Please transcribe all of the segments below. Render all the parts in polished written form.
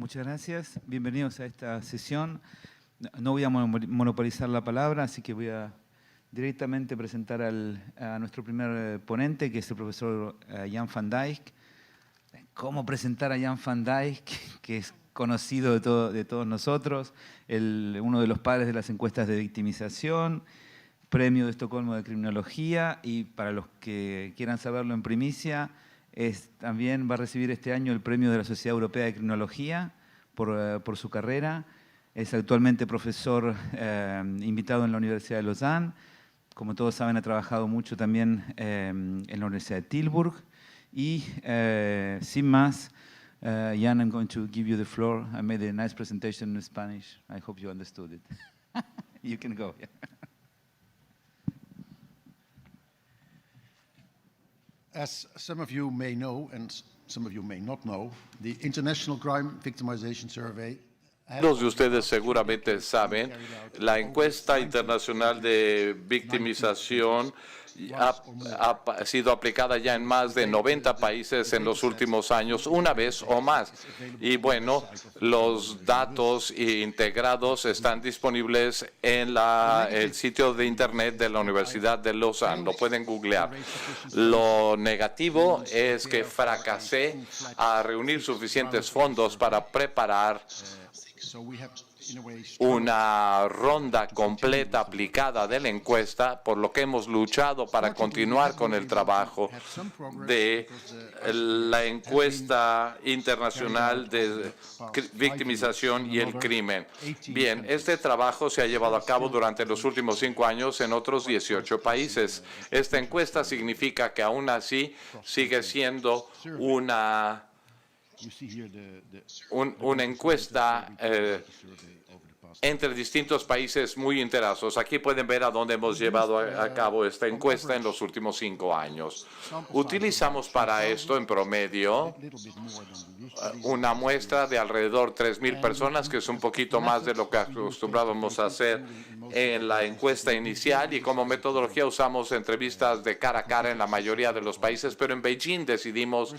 Muchas gracias. Bienvenidos a esta sesión. No voy a monopolizar la palabra, así que voy a directamente presentar a nuestro primer ponente, que es el profesor Jan van Dijk. ¿Cómo presentar a Jan van Dijk, que es conocido de todos nosotros, uno de los padres de las encuestas de victimización, Premio de Estocolmo de Criminología, y para los que quieran saberlo en primicia, también va a recibir este año el Premio de la Sociedad Europea de Criminología por su carrera. Es actualmente profesor invitado en la Universidad de Lausanne. Como todos saben, ha trabajado mucho también en la Universidad de Tilburg. Y sin más, Jan, I'm going to give you the floor. I made a nice presentation in Spanish. I hope you understood it. You can go. As some of you may know, and some of you may not know, the International Crime Victimization Survey. Los de ustedes seguramente saben, la encuesta internacional de victimización ha sido aplicada ya en más de 90 países en los últimos años, una vez o más. Y bueno, los datos integrados están disponibles en el sitio de internet de la Universidad de Lausanne. Lo pueden googlear. Lo negativo es que fracasé a reunir suficientes fondos para preparar una ronda completa aplicada de la encuesta, por lo que hemos luchado para continuar con el trabajo de la encuesta internacional de victimización y el crimen. Bien, este trabajo se ha llevado a cabo durante los últimos 5 años en otros 18 países. Esta encuesta significa que aún así sigue siendo una encuesta entre distintos países muy interesados. Aquí pueden ver a dónde hemos llevado a cabo esta encuesta en los últimos 5 años. Utilizamos para esto en promedio una muestra de alrededor 3,000 personas, que es un poquito más de lo que acostumbrábamos a hacer en la encuesta inicial, y como metodología usamos entrevistas de cara a cara en la mayoría de los países, pero en Beijing decidimos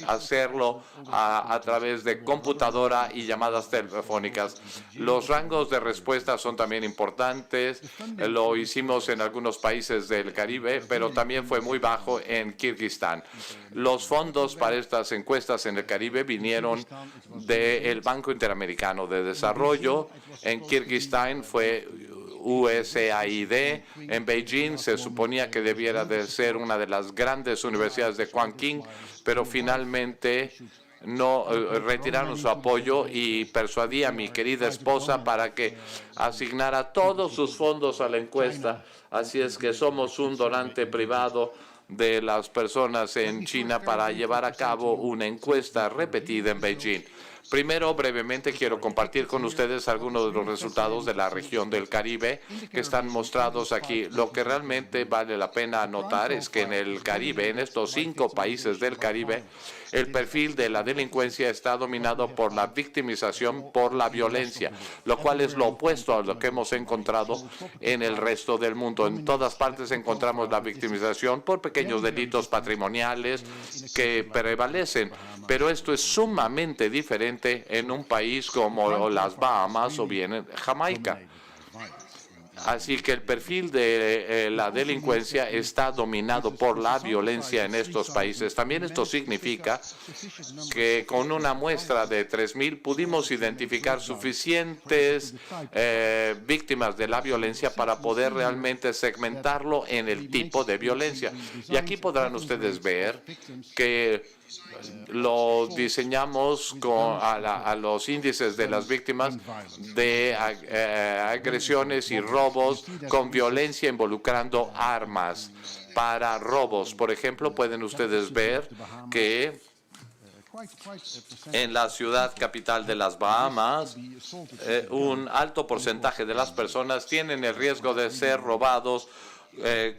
hacerlo a través de computadora y llamadas telefónicas. Los rangos de respuesta son también importantes. Lo hicimos en algunos países del Caribe, pero también fue muy bajo en Kirguistán. Los fondos para estas encuestas en el Caribe vinieron del Banco Interamericano de Desarrollo. En Kirguistán fue USAID. En Beijing se suponía que debiera de ser una de las grandes universidades de Quanqing, pero finalmente no retiraron su apoyo, y persuadí a mi querida esposa para que asignara todos sus fondos a la encuesta. Así es que somos un donante privado de las personas en China para llevar a cabo una encuesta repetida en Beijing. Primero, brevemente, quiero compartir con ustedes algunos de los resultados de la región del Caribe que están mostrados aquí. Lo que realmente vale la pena anotar es que en el Caribe, en estos 5 países del Caribe, el perfil de la delincuencia está dominado por la victimización, por la violencia, lo cual es lo opuesto a lo que hemos encontrado en el resto del mundo. En todas partes encontramos la victimización por pequeños delitos patrimoniales que prevalecen, pero esto es sumamente diferente en un país como las Bahamas o bien en Jamaica. Así que el perfil de la delincuencia está dominado por la violencia en estos países. También esto significa que con una muestra de 3,000 pudimos identificar suficientes víctimas de la violencia para poder realmente segmentarlo en el tipo de violencia. Y aquí podrán ustedes ver que lo diseñamos a los índices de las víctimas de agresiones y robos con violencia involucrando armas. Para robos, por ejemplo, pueden ustedes ver que en la ciudad capital de las Bahamas, un alto porcentaje de las personas tienen el riesgo de ser robados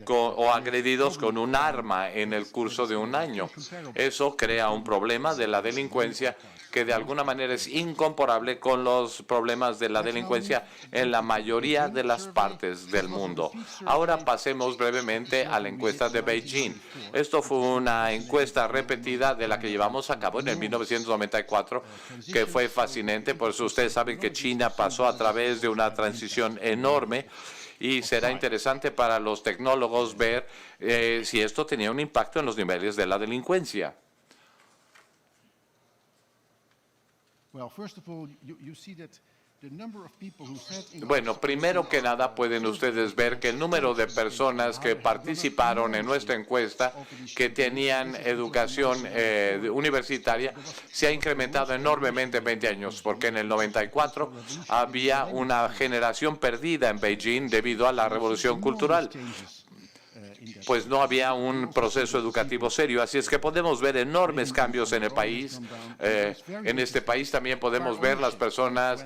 o agredidos con un arma en el curso de un año. Eso crea un problema de la delincuencia que de alguna manera es incomparable con los problemas de la delincuencia en la mayoría de las partes del mundo. Ahora pasemos brevemente a la encuesta de Beijing. Esto fue una encuesta repetida de la que llevamos a cabo en el 1994, que fue fascinante. Por eso ustedes saben que China pasó a través de una transición enorme y será interesante para los tecnólogos ver si esto tenía un impacto en los niveles de la delincuencia. Bueno, primero que nada pueden ustedes ver que el número de personas que participaron en nuestra encuesta que tenían educación universitaria se ha incrementado enormemente en 20 años, porque en el 94 había una generación perdida en Beijing debido a la revolución cultural. Pues no había un proceso educativo serio. Así es que podemos ver enormes cambios en el país. En este país también podemos ver las personas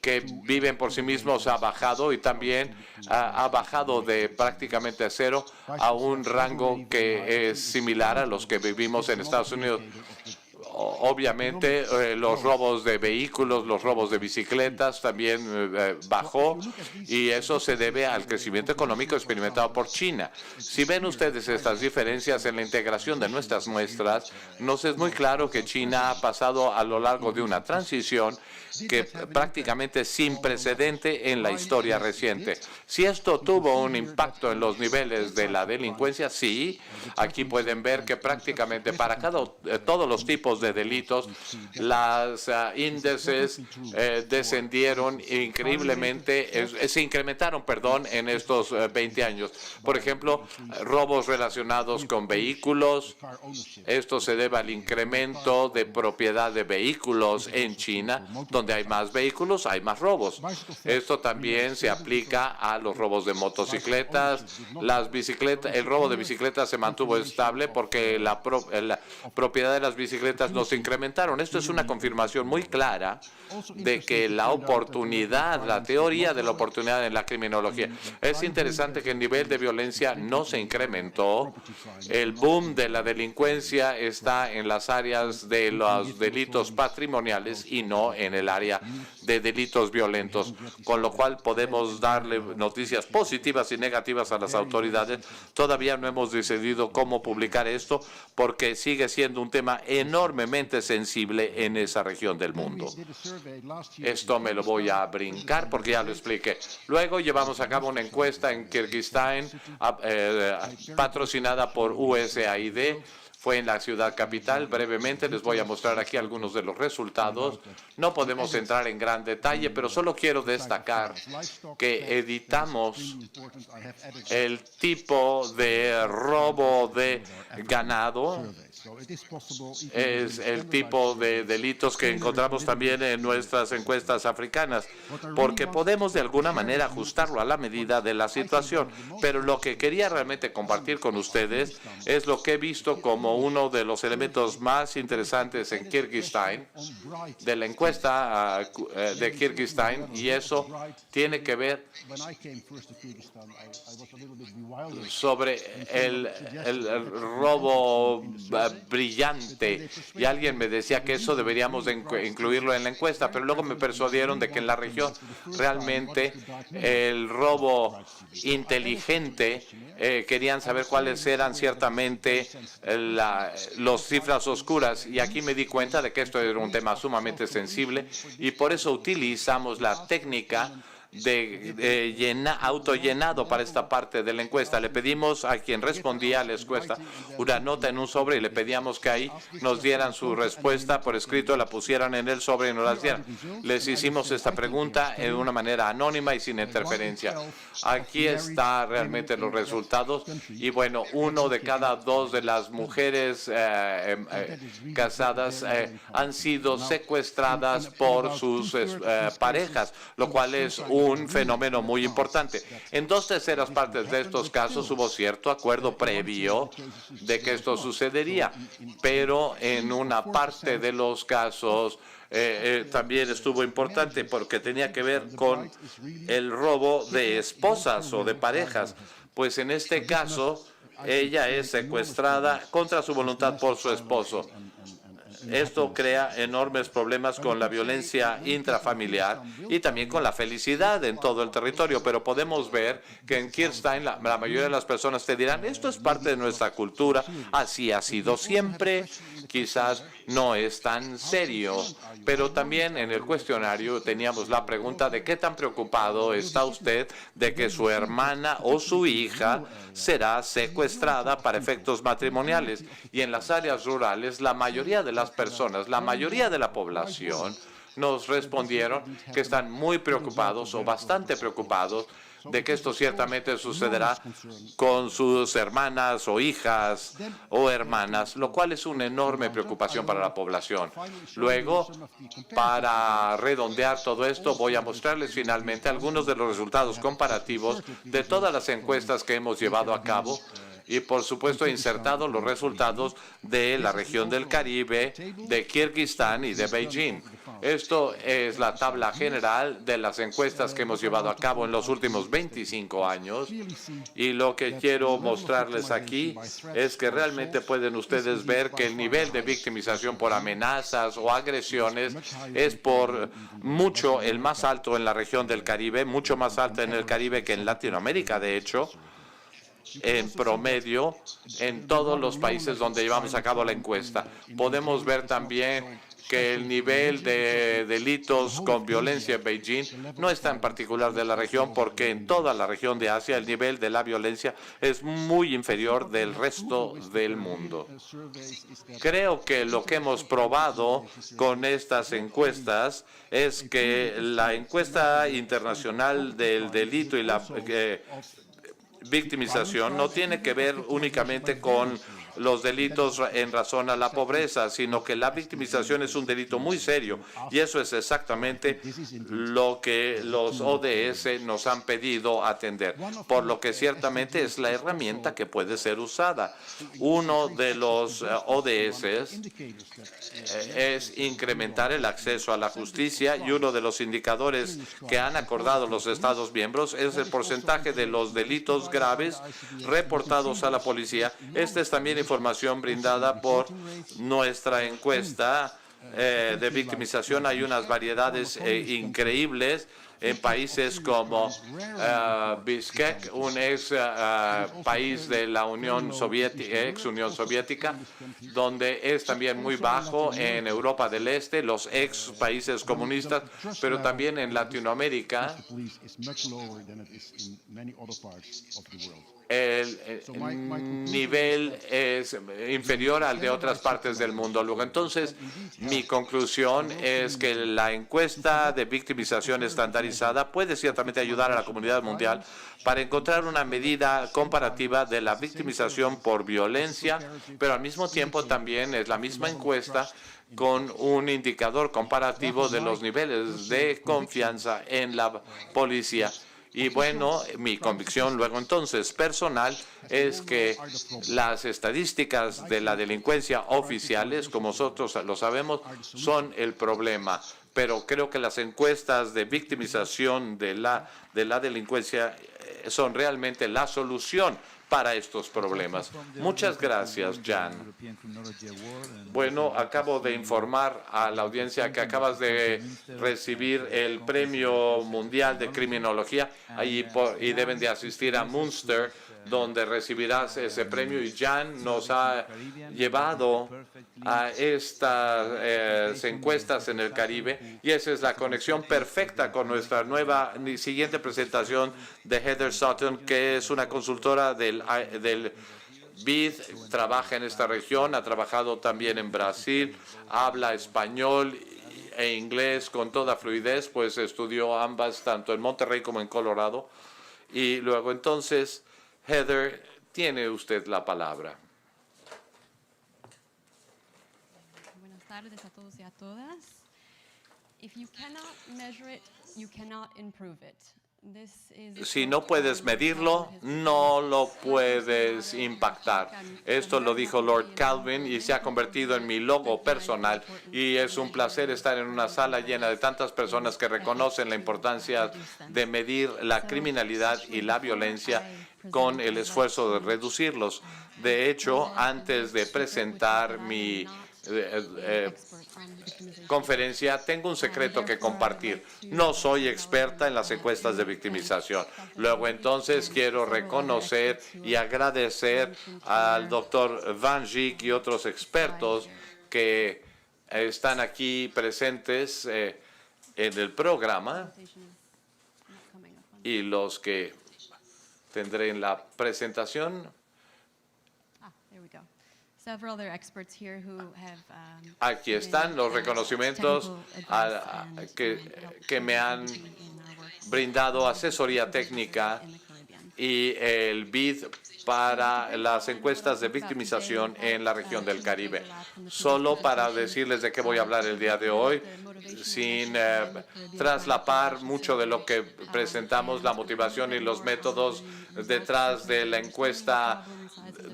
que viven por sí mismos ha bajado y también ha bajado de prácticamente cero a un rango que es similar a los que vivimos en Estados Unidos. Obviamente, los robos de vehículos, los robos de bicicletas también bajó, y eso se debe al crecimiento económico experimentado por China. Si ven ustedes estas diferencias en la integración de nuestras muestras, nos es muy claro que China ha pasado a lo largo de una transición que prácticamente sin precedente en la historia reciente. Si esto tuvo un impacto en los niveles de la delincuencia, sí. Aquí pueden ver que prácticamente para todos los tipos de delitos, los índices descendieron increíblemente, se incrementaron, perdón, en estos 20 años. Por ejemplo, robos relacionados con vehículos. Esto se debe al incremento de propiedad de vehículos en China, donde hay más vehículos, hay más robos. Esto también se aplica a los robos de motocicletas. Las bicicletas, el robo de bicicletas se mantuvo estable porque la propiedad de las bicicletas no se incrementaron. Esto es una confirmación muy clara de que la oportunidad, la teoría de la oportunidad en la criminología. Es interesante que el nivel de violencia no se incrementó. El boom de la delincuencia está en las áreas de los delitos patrimoniales y no en el área de delitos violentos, con lo cual podemos darle noticias positivas y negativas a las autoridades. Todavía no hemos decidido cómo publicar esto porque sigue siendo un tema enormemente sensible en esa región del mundo. Esto me lo voy a brincar porque ya lo expliqué. Luego llevamos a cabo una encuesta en Kirguistán patrocinada por USAID. Fue en la ciudad capital. Brevemente les voy a mostrar aquí algunos de los resultados. No podemos entrar en gran detalle, pero solo quiero destacar que editamos el tipo de robo de ganado. Es el tipo de delitos que encontramos también en nuestras encuestas africanas, porque podemos de alguna manera ajustarlo a la medida de la situación. Pero lo que quería realmente compartir con ustedes es lo que he visto como uno de los elementos más interesantes en Kirguistán, de la encuesta de Kirguistán, y eso tiene que ver sobre el robo brillante, y alguien me decía que eso deberíamos de incluirlo en la encuesta, pero luego me persuadieron de que en la región realmente el robo inteligente, querían saber cuáles eran ciertamente las cifras oscuras, y aquí me di cuenta de que esto era un tema sumamente sensible, y por eso utilizamos la técnica de autollenado para esta parte de la encuesta. Le pedimos a quien respondía a la encuesta una nota en un sobre y le pedíamos que ahí nos dieran su respuesta por escrito, la pusieran en el sobre y nos las dieran. Les hicimos esta pregunta en una manera anónima y sin interferencia. Aquí está realmente los resultados, y bueno, 1 de cada 2 de las mujeres casadas han sido secuestradas por sus parejas, lo cual es un un fenómeno muy importante. En 2/3 partes de estos casos hubo cierto acuerdo previo de que esto sucedería, pero en una parte de los casos también estuvo importante porque tenía que ver con el robo de esposas o de parejas. Pues en este caso, ella es secuestrada contra su voluntad por su esposo. Esto crea enormes problemas con la violencia intrafamiliar y también con la felicidad en todo el territorio. Pero podemos ver que en Kirstein la mayoría de las personas te dirán, esto es parte de nuestra cultura, así ha sido siempre, quizás no es tan serio. Pero también en el cuestionario teníamos la pregunta de qué tan preocupado está usted de que su hermana o su hija será secuestrada para efectos matrimoniales. Y en las áreas rurales, la mayoría de las personas, la mayoría de la población, nos respondieron que están muy preocupados o bastante preocupados de que esto ciertamente sucederá con sus hermanas o hijas o hermanas, lo cual es una enorme preocupación para la población. Luego, para redondear todo esto, voy a mostrarles finalmente algunos de los resultados comparativos de todas las encuestas que hemos llevado a cabo y, por supuesto, he insertado los resultados de la región del Caribe, de Kirguistán y de Beijing. Esto es la tabla general de las encuestas que hemos llevado a cabo en los últimos 25 años. Y lo que quiero mostrarles aquí es que realmente pueden ustedes ver que el nivel de victimización por amenazas o agresiones es por mucho el más alto en la región del Caribe, mucho más alto en el Caribe que en Latinoamérica, de hecho. En promedio, en todos los países donde llevamos a cabo la encuesta. Podemos ver también que el nivel de delitos con violencia en Beijing no está en particular de la región, porque en toda la región de Asia el nivel de la violencia es muy inferior del resto del mundo. Creo que lo que hemos probado con estas encuestas es que la encuesta internacional del delito y la victimización no tiene que ver únicamente con los delitos en razón a la pobreza, sino que la victimización es un delito muy serio y eso es exactamente lo que los ODS nos han pedido atender, por lo que ciertamente es la herramienta que puede ser usada. Uno de los ODS es incrementar el acceso a la justicia y uno de los indicadores que han acordado los Estados miembros es el porcentaje de los delitos graves reportados a la policía. Esta es también información brindada por nuestra encuesta de victimización. Hay unas variedades increíbles en países como Bishkek, un país de la Unión Soviética, ex Unión Soviética, donde es también muy bajo en Europa del Este, los ex países comunistas, pero también en Latinoamérica. El nivel es inferior al de otras partes del mundo. Luego, entonces, mi conclusión es que la encuesta de victimización estandarizada puede ciertamente ayudar a la comunidad mundial para encontrar una medida comparativa de la victimización por violencia, pero al mismo tiempo también es la misma encuesta con un indicador comparativo de los niveles de confianza en la policía. Y bueno, mi convicción luego entonces personal es que las estadísticas de la delincuencia oficiales, como nosotros lo sabemos, son el problema. Pero creo que las encuestas de victimización de la delincuencia son realmente la solución para estos problemas. Muchas gracias, Jan. Bueno, acabo de informar a la audiencia que acabas de recibir el Premio Mundial de Criminología y deben de asistir a Munster, donde recibirás ese premio. Y Jan nos ha llevado a estas encuestas en el Caribe y esa es la conexión perfecta con nuestra nueva siguiente presentación de Heather Sutton, que es una consultora del BID, trabaja en esta región, ha trabajado también en Brasil, habla español e inglés con toda fluidez, pues estudió ambas tanto en Monterrey como en Colorado. Y luego entonces, Heather, tiene usted la palabra. Buenas tardes a todos y a todas. Si no puedes medirlo, no lo puedes impactar. Esto lo dijo Lord Kelvin y se ha convertido en mi logo personal. Y es un placer estar en una sala llena de tantas personas que reconocen la importancia de medir la criminalidad y la violencia con el esfuerzo de reducirlos. De hecho, antes de presentar mi conferencia, tengo un secreto que compartir. No soy experta en las encuestas de victimización. Luego, entonces, quiero reconocer y agradecer al doctor Van Dijk y otros expertos que están aquí presentes en el programa y los que tendré en la presentación. Aquí están los reconocimientos que me han brindado asesoría técnica y el BID para las encuestas de victimización en la región del Caribe. Solo para decirles de qué voy a hablar el día de hoy, sin traslapar mucho de lo que presentamos, la motivación y los métodos detrás de la encuesta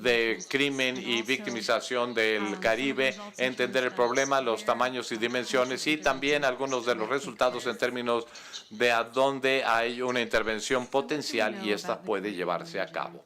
de crimen y victimización del Caribe, entender el problema, los tamaños y dimensiones y también algunos de los resultados en términos de a dónde hay una intervención potencial y esta puede llevarse a cabo.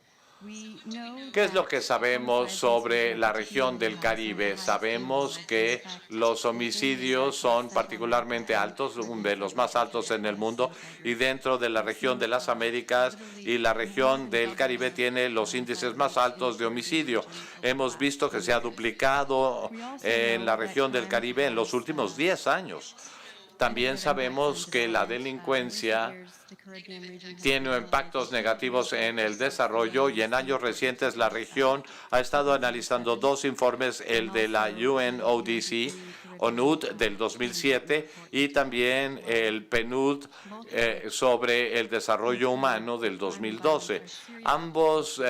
¿Qué es lo que sabemos sobre la región del Caribe? Sabemos que los homicidios son particularmente altos, uno de los más altos en el mundo, y dentro de la región de las Américas y la región del Caribe tiene los índices más altos de homicidio. Hemos visto que se ha duplicado en la región del Caribe en los últimos 10 años. También sabemos que la delincuencia tiene impactos negativos en el desarrollo y en años recientes la región ha estado analizando dos informes, el de la ONUD del 2007 y también el PNUD sobre el desarrollo humano del 2012. Ambos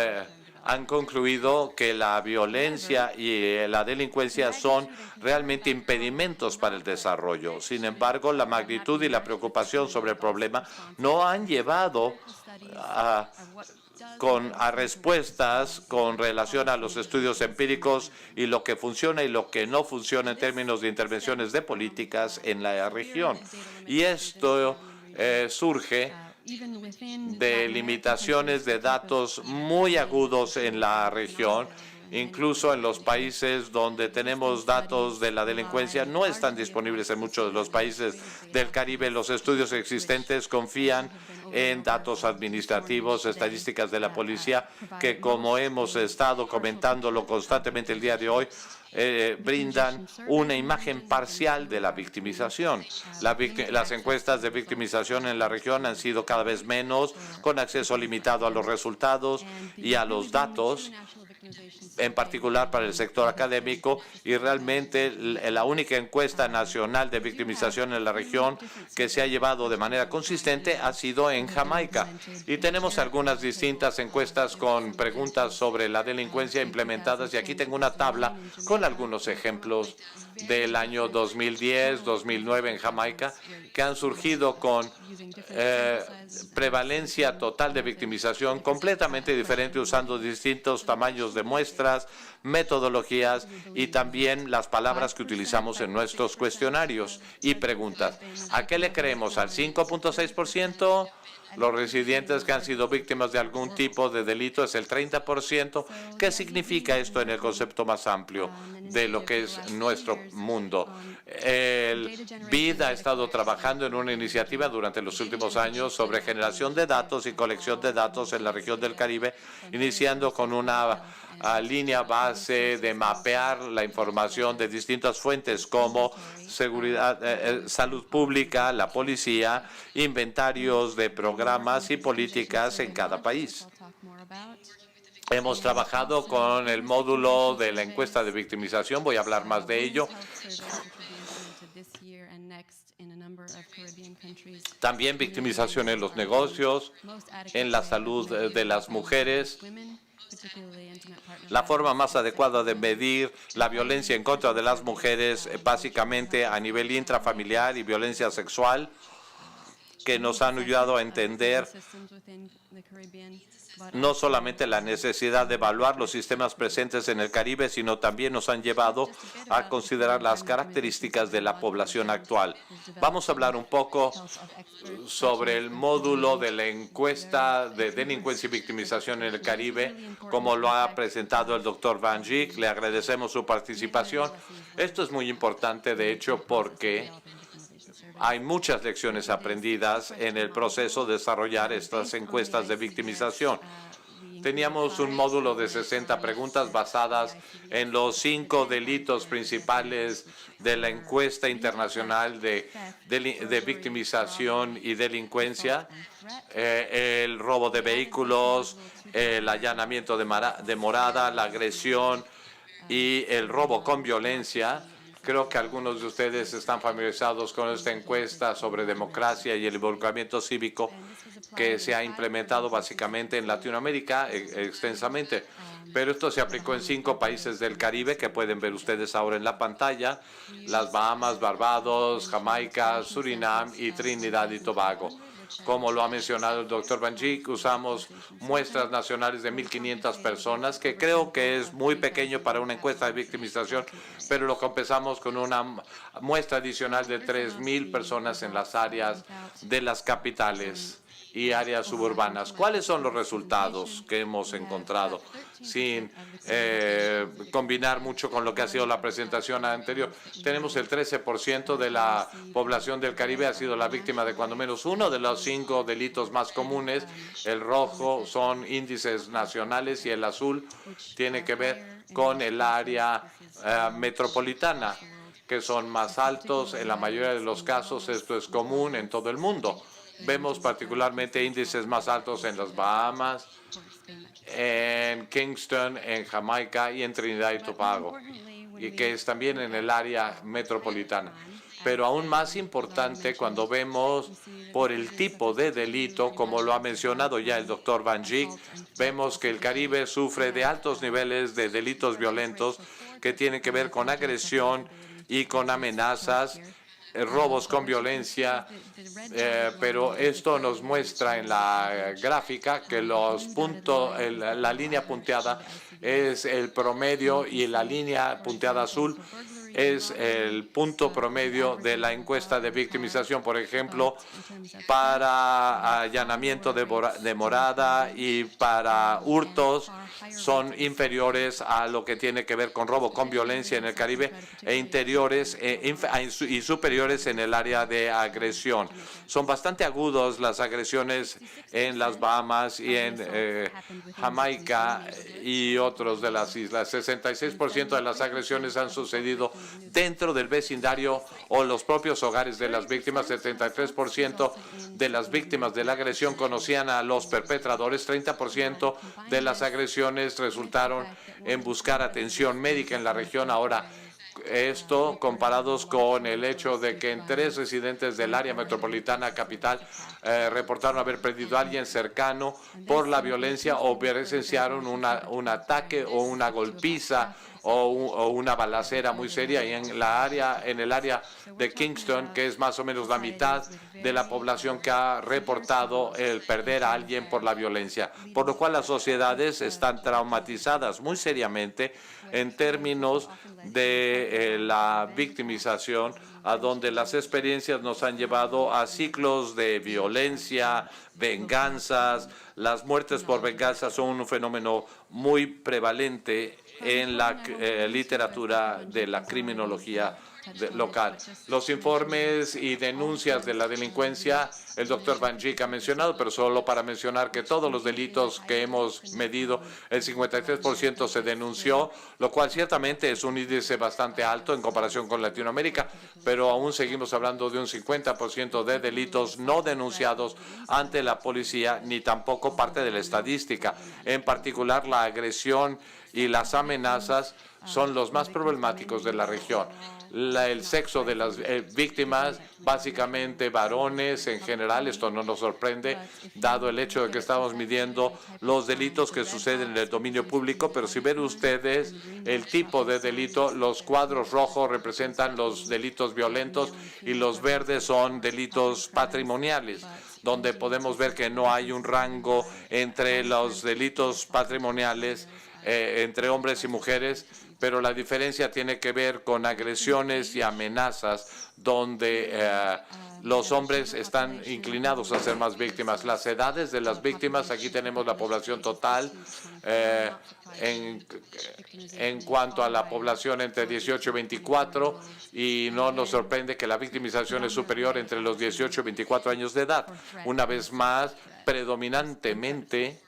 han concluido que la violencia y la delincuencia son realmente impedimentos para el desarrollo. Sin embargo, la magnitud y la preocupación sobre el problema no han llevado a respuestas con relación a los estudios empíricos y lo que funciona y lo que no funciona en términos de intervenciones de políticas en la región. Y esto surge de limitaciones de datos muy agudos en la región, incluso en los países donde tenemos datos de la delincuencia, no están disponibles en muchos de los países del Caribe. Los estudios existentes confían en datos administrativos, estadísticas de la policía, que como hemos estado comentándolo constantemente el día de hoy, brindan una imagen parcial de la victimización. Las encuestas de victimización en la región han sido cada vez menos, con acceso limitado a los resultados y a los datos, en particular para el sector académico, y realmente la única encuesta nacional de victimización en la región que se ha llevado de manera consistente ha sido en Jamaica. Y tenemos algunas distintas encuestas con preguntas sobre la delincuencia implementadas, y aquí tengo una tabla con algunos ejemplos del año 2010, 2009 en Jamaica, que han surgido con prevalencia total de victimización completamente diferente, usando distintos tamaños de muestras, metodologías y también las palabras que utilizamos en nuestros cuestionarios y preguntas. ¿A qué le creemos? ¿Al 5.6%? Los residentes que han sido víctimas de algún tipo de delito es el 30%. ¿Qué significa esto en el concepto más amplio de lo que es nuestro mundo? El BID ha estado trabajando en una iniciativa durante los últimos años sobre generación de datos y colección de datos en la región del Caribe, iniciando con una línea base de mapear la información de distintas fuentes como seguridad, salud pública, la policía, inventarios de programas y políticas en cada país. Hemos trabajado con el módulo de la encuesta de victimización, voy a hablar más de ello. También victimización en los negocios, en la salud de las mujeres. La forma más adecuada de medir la violencia en contra de las mujeres, básicamente a nivel intrafamiliar y violencia sexual, que nos han ayudado a entender no solamente la necesidad de evaluar los sistemas presentes en el Caribe, sino también nos han llevado a considerar las características de la población actual. Vamos a hablar un poco sobre el módulo de la encuesta de delincuencia y victimización en el Caribe, como lo ha presentado el doctor Van Dijk. Le agradecemos su participación. Esto es muy importante, de hecho, porque hay muchas lecciones aprendidas en el proceso de desarrollar estas encuestas de victimización. Teníamos un módulo de 60 preguntas basadas en los 5 delitos principales de la encuesta internacional de victimización y delincuencia: el robo de vehículos, el allanamiento de morada, la agresión y el robo con violencia. Creo que algunos de ustedes están familiarizados con esta encuesta sobre democracia y el involucramiento cívico que se ha implementado básicamente en Latinoamérica extensamente. Pero esto se aplicó en 5 países del Caribe que pueden ver ustedes ahora en la pantalla: las Bahamas, Barbados, Jamaica, Surinam y Trinidad y Tobago. Como lo ha mencionado el doctor Van Dijk, usamos muestras nacionales de 1.500 personas, que creo que es muy pequeño para una encuesta de victimización, pero lo compensamos con una muestra adicional de 3.000 personas en las áreas de las capitales y áreas suburbanas. ¿Cuáles son los resultados que hemos encontrado? Sin combinar mucho con lo que ha sido la presentación anterior, tenemos el 13% de la población del Caribe ha sido la víctima de cuando menos uno de los 5 delitos más comunes. El rojo son índices nacionales y el azul tiene que ver con el área metropolitana, que son más altos. En la mayoría de los casos esto es común en todo el mundo. Vemos particularmente índices más altos en las Bahamas, en Kingston, en Jamaica y en Trinidad y Tobago, y que es también en el área metropolitana. Pero aún más importante, cuando vemos por el tipo de delito, como lo ha mencionado ya el doctor Van Dijk, vemos que el Caribe sufre de altos niveles de delitos violentos que tienen que ver con agresión y con amenazas, robos con violencia, pero esto nos muestra en la gráfica que la línea punteada es el promedio y la línea punteada azul es el punto promedio de la encuesta de victimización. Por ejemplo, para allanamiento de morada y para hurtos son inferiores a lo que tiene que ver con robo con violencia en el Caribe y superiores en el área de agresión. Son bastante agudos las agresiones en las Bahamas y en Jamaica y otros de las islas. 66% de las agresiones han sucedido dentro del vecindario o los propios hogares de las víctimas. 73% de las víctimas de la agresión conocían a los perpetradores. 30% de las agresiones resultaron en buscar atención médica en la región. Ahora, esto comparados con el hecho de que en 3 residentes del área metropolitana capital reportaron haber perdido a alguien cercano por la violencia o presenciaron un ataque o una golpiza o una balacera muy seria. Y en el área de Kingston, que es más o menos la mitad de la población que ha reportado el perder a alguien por la violencia, por lo cual las sociedades están traumatizadas muy seriamente en términos de la victimización, a donde las experiencias nos han llevado a ciclos de violencia, venganzas. Las muertes por venganza son un fenómeno muy prevalente en la literatura de la criminología local. Los informes y denuncias de la delincuencia, el doctor Van Dijk ha mencionado, pero solo para mencionar que todos los delitos que hemos medido, el 53% se denunció, lo cual ciertamente es un índice bastante alto en comparación con Latinoamérica, pero aún seguimos hablando de un 50% de delitos no denunciados ante la policía, ni tampoco parte de la estadística. En particular, la agresión y las amenazas son los más problemáticos de la región. el sexo de las víctimas, básicamente varones en general. Esto no nos sorprende, dado el hecho de que estamos midiendo los delitos que suceden en el dominio público, pero si ven ustedes el tipo de delito, los cuadros rojos representan los delitos violentos y los verdes son delitos patrimoniales, donde podemos ver que no hay un rango entre los delitos patrimoniales entre hombres y mujeres, pero la diferencia tiene que ver con agresiones y amenazas, donde los hombres están inclinados a ser más víctimas. Las edades de las víctimas, aquí tenemos la población total. En cuanto a la población entre 18 y 24, y no nos sorprende que la victimización es superior entre los 18 y 24 años de edad. Una vez más, predominantemente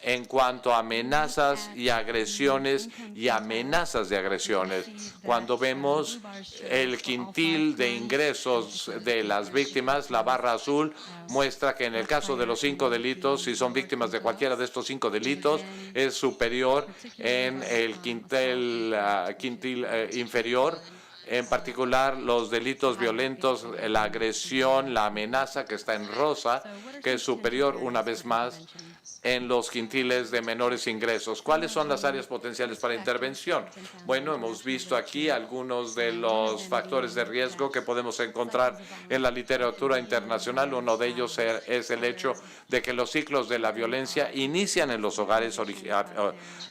en cuanto a amenazas y agresiones y amenazas de agresiones. Cuando vemos el quintil de ingresos de las víctimas, la barra azul muestra que en el caso de los 5 delitos, si son víctimas de cualquiera de estos 5 delitos, es superior en el quintil inferior. En particular, los delitos violentos, la agresión, la amenaza, que está en rosa, que es superior una vez más en los quintiles de menores ingresos. ¿Cuáles son las áreas potenciales para intervención? Bueno, hemos visto aquí algunos de los factores de riesgo que podemos encontrar en la literatura internacional. Uno de ellos es el hecho de que los ciclos de la violencia inician en los hogares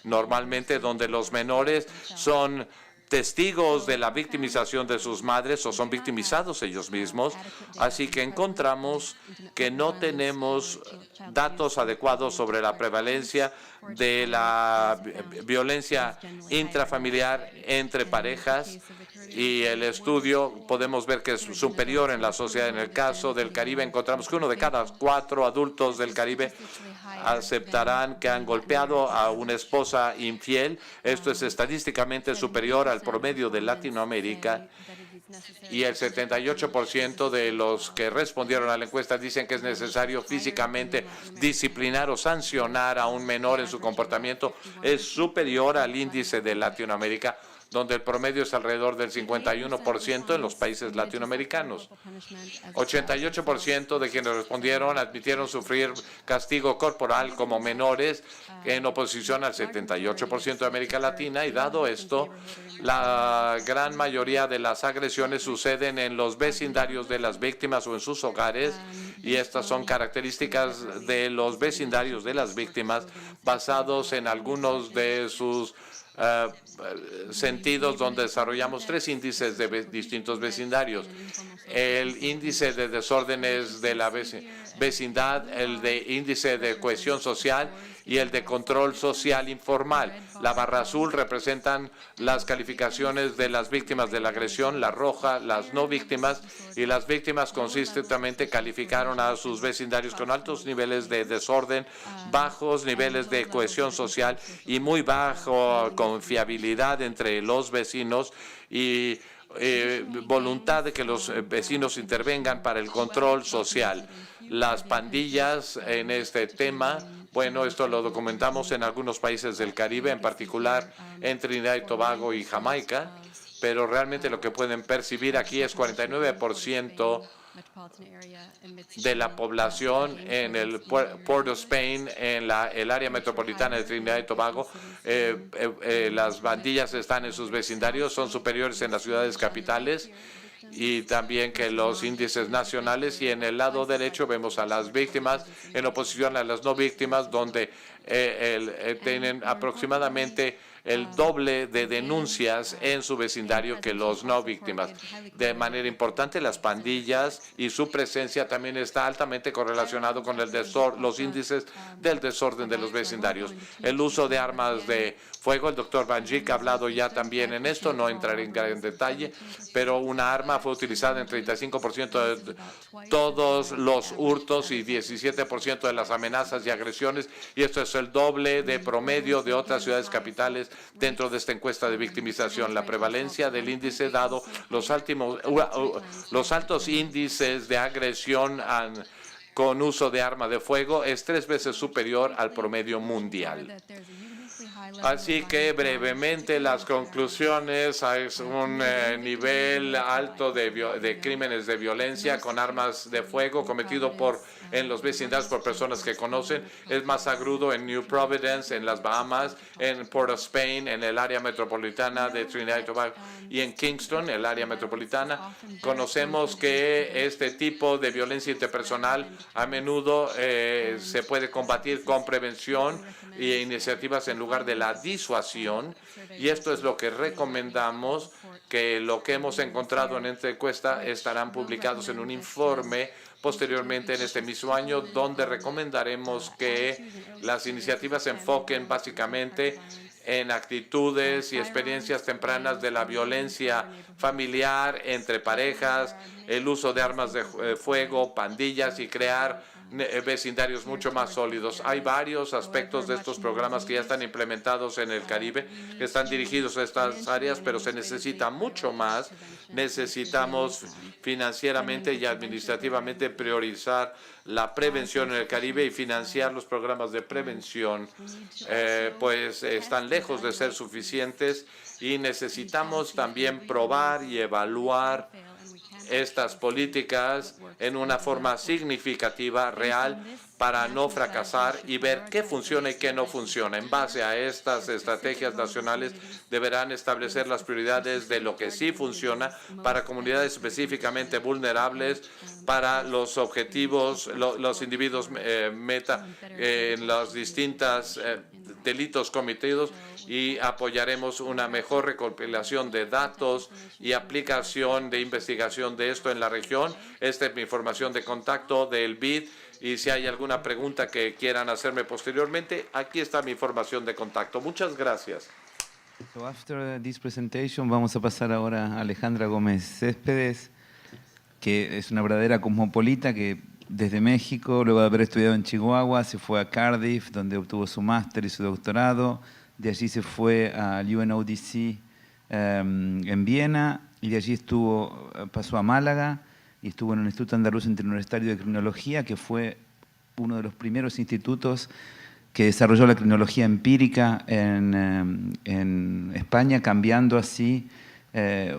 normalmente, donde los menores son testigos de la victimización de sus madres o son victimizados ellos mismos. Así que encontramos que no tenemos datos adecuados sobre la prevalencia de la violencia intrafamiliar entre parejas, y el estudio podemos ver que es superior en la sociedad. En el caso del Caribe encontramos que 1 de cada 4 adultos del Caribe aceptarán que han golpeado a una esposa infiel. Esto es estadísticamente superior al promedio de Latinoamérica, y el 78% de los que respondieron a la encuesta dicen que es necesario físicamente disciplinar o sancionar a un menor en su comportamiento. Es superior al índice de Latinoamérica, donde el promedio es alrededor del 51% en los países latinoamericanos. 88% de quienes respondieron admitieron sufrir castigo corporal como menores, en oposición al 78% de América Latina, y dado esto, la gran mayoría de las agresiones suceden en los vecindarios de las víctimas o en sus hogares, y estas son características de los vecindarios de las víctimas basados en algunos de sus sentidos, donde desarrollamos 3 índices de distintos vecindarios. El índice de desórdenes de la vecindad, el de índice de cohesión social y el de control social informal. La barra azul representan las calificaciones de las víctimas de la agresión, la roja, las no víctimas, y las víctimas consistentemente calificaron a sus vecindarios con altos niveles de desorden, bajos niveles de cohesión social y muy baja confiabilidad entre los vecinos, y voluntad de que los vecinos intervengan para el control social. Las pandillas en este tema, bueno, esto lo documentamos en algunos países del Caribe, en particular en Trinidad y Tobago y Jamaica, pero realmente lo que pueden percibir aquí es 49% de la población en el Port of Spain, en el área metropolitana de Trinidad y Tobago. Las pandillas están en sus vecindarios, son superiores en las ciudades capitales, y también que los índices nacionales. Y en el lado derecho vemos a las víctimas en oposición a las no víctimas, donde tienen aproximadamente el doble de denuncias en su vecindario que los no víctimas. De manera importante, las pandillas y su presencia también está altamente correlacionado con los índices del desorden de los vecindarios. El uso de armas de fuego, el doctor Banjik ha hablado ya también en esto, no entraré en gran detalle, pero una arma fue utilizada en 35% de todos los hurtos y 17% de las amenazas y agresiones, y esto es el doble de promedio de otras ciudades capitales dentro de esta encuesta de victimización. La prevalencia del índice, dado los altos índices de agresión con uso de arma de fuego, es 3 veces superior al promedio mundial. Así que brevemente las conclusiones: hay un nivel alto de crímenes de violencia con armas de fuego cometido en los vecindarios por personas que conocen. Es más agudo en New Providence, en las Bahamas, en Port of Spain, en el área metropolitana de Trinidad y Tobago y en Kingston, el área metropolitana. Conocemos que este tipo de violencia interpersonal a menudo se puede combatir con prevención e iniciativas en lugar de la disuasión, y esto es lo que recomendamos, que lo que hemos encontrado en esta encuesta estarán publicados en un informe posteriormente en este mismo año, donde recomendaremos que las iniciativas se enfoquen básicamente en actitudes y experiencias tempranas de la violencia familiar entre parejas, el uso de armas de fuego, pandillas y crear vecindarios mucho más sólidos. Hay varios aspectos de estos programas que ya están implementados en el Caribe, que están dirigidos a estas áreas, pero se necesita mucho más. Necesitamos financieramente y administrativamente priorizar la prevención en el Caribe, y financiar los programas de prevención, pues están lejos de ser suficientes, y necesitamos también probar y evaluar estas políticas en una forma significativa, real, para no fracasar y ver qué funciona y qué no funciona. En base a estas estrategias nacionales deberán establecer las prioridades de lo que sí funciona para comunidades específicamente vulnerables, para los objetivos, los individuos meta en los distintos delitos cometidos, y apoyaremos una mejor recopilación de datos y aplicación de investigación de esto en la región. Esta es mi información de contacto del BID, y si hay alguna pregunta que quieran hacerme posteriormente, aquí está mi información de contacto. Muchas gracias. So after this presentation, vamos a pasar ahora a Alejandra Gómez Céspedes, que es una verdadera cosmopolita, que desde México, luego de haber estudiado en Chihuahua, se fue a Cardiff, donde obtuvo su máster y su doctorado. De allí se fue al UNODC en Viena, y de allí pasó a Málaga y estuvo en el Instituto Andaluz Interuniversitario de Criminología, que fue uno de los primeros institutos que desarrolló la criminología empírica en España, cambiando así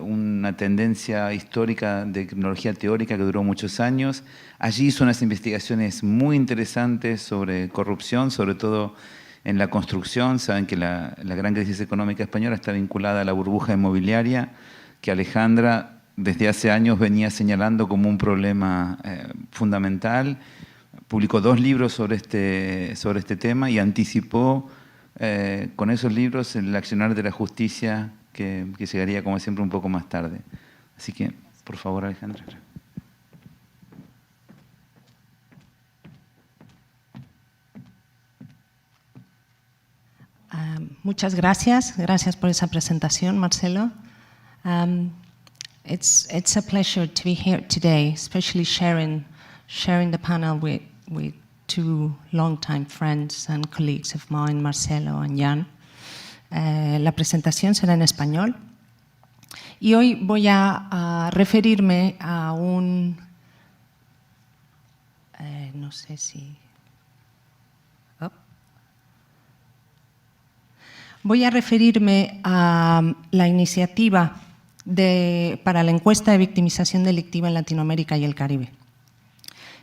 una tendencia histórica de criminología teórica que duró muchos años. Allí hizo unas investigaciones muy interesantes sobre corrupción, sobre todo en la construcción. Saben que la gran crisis económica española está vinculada a la burbuja inmobiliaria, que Alejandra desde hace años venía señalando como un problema fundamental. Publicó 2 libros sobre este tema y anticipó con esos libros el accionar de la justicia que llegaría, como siempre, un poco más tarde. Así que, por favor, Alejandra. Muchas gracias. Gracias por esa presentación, Marcelo. It's a pleasure to be here today, especially sharing the panel with 2 longtime friends and colleagues of mine, Marcelo and Jan. La presentación será en español. Y hoy voy a referirme a un... no sé si... Voy a referirme a la iniciativa para la encuesta de victimización delictiva en Latinoamérica y el Caribe,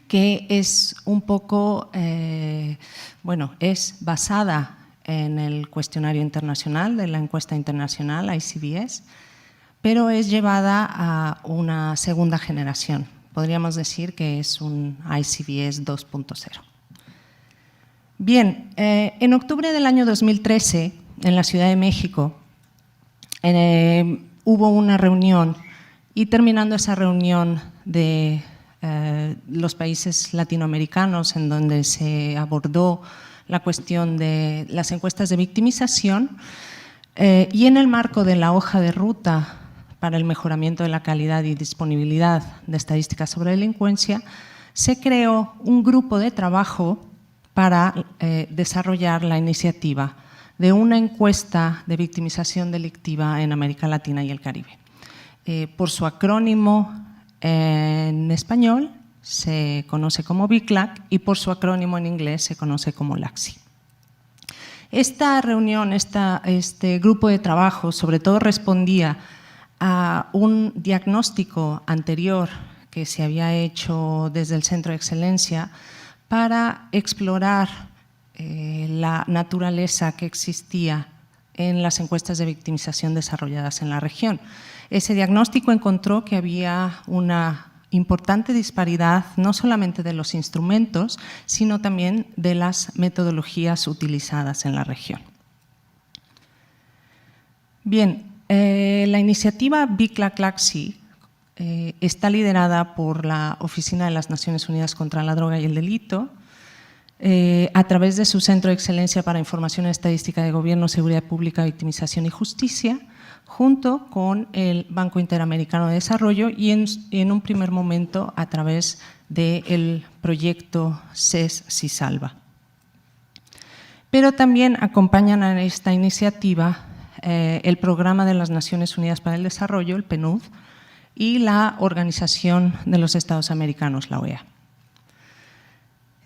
que es un poco, es basada en el cuestionario internacional de la encuesta internacional ICBS, pero es llevada a una segunda generación. Podríamos decir que es un ICBS 2.0. Bien, en octubre del año 2013, en la Ciudad de México, hubo una reunión, y terminando esa reunión de los países latinoamericanos, en donde se abordó la cuestión de las encuestas de victimización, y en el marco de la hoja de ruta para el mejoramiento de la calidad y disponibilidad de estadísticas sobre delincuencia, se creó un grupo de trabajo para desarrollar la iniciativa de una encuesta de victimización delictiva en América Latina y el Caribe. Por su acrónimo en español se conoce como BICLAC, y por su acrónimo en inglés se conoce como LACSI. Esta reunión, este grupo de trabajo, sobre todo respondía a un diagnóstico anterior que se había hecho desde el Centro de Excelencia para explorar la naturaleza que existía en las encuestas de victimización desarrolladas en la región. Ese diagnóstico encontró que había una importante disparidad, no solamente de los instrumentos, sino también de las metodologías utilizadas en la región. Bien, la iniciativa BICLAC-LACSI está liderada por la Oficina de las Naciones Unidas contra la Droga y el Delito, a través de su Centro de Excelencia para Información Estadística de Gobierno, Seguridad Pública, Victimización y Justicia, junto con el Banco Interamericano de Desarrollo y en un primer momento a través del proyecto CES-CISALVA. Pero también acompañan a esta iniciativa el Programa de las Naciones Unidas para el Desarrollo, el PNUD, y la Organización de los Estados Americanos, la OEA.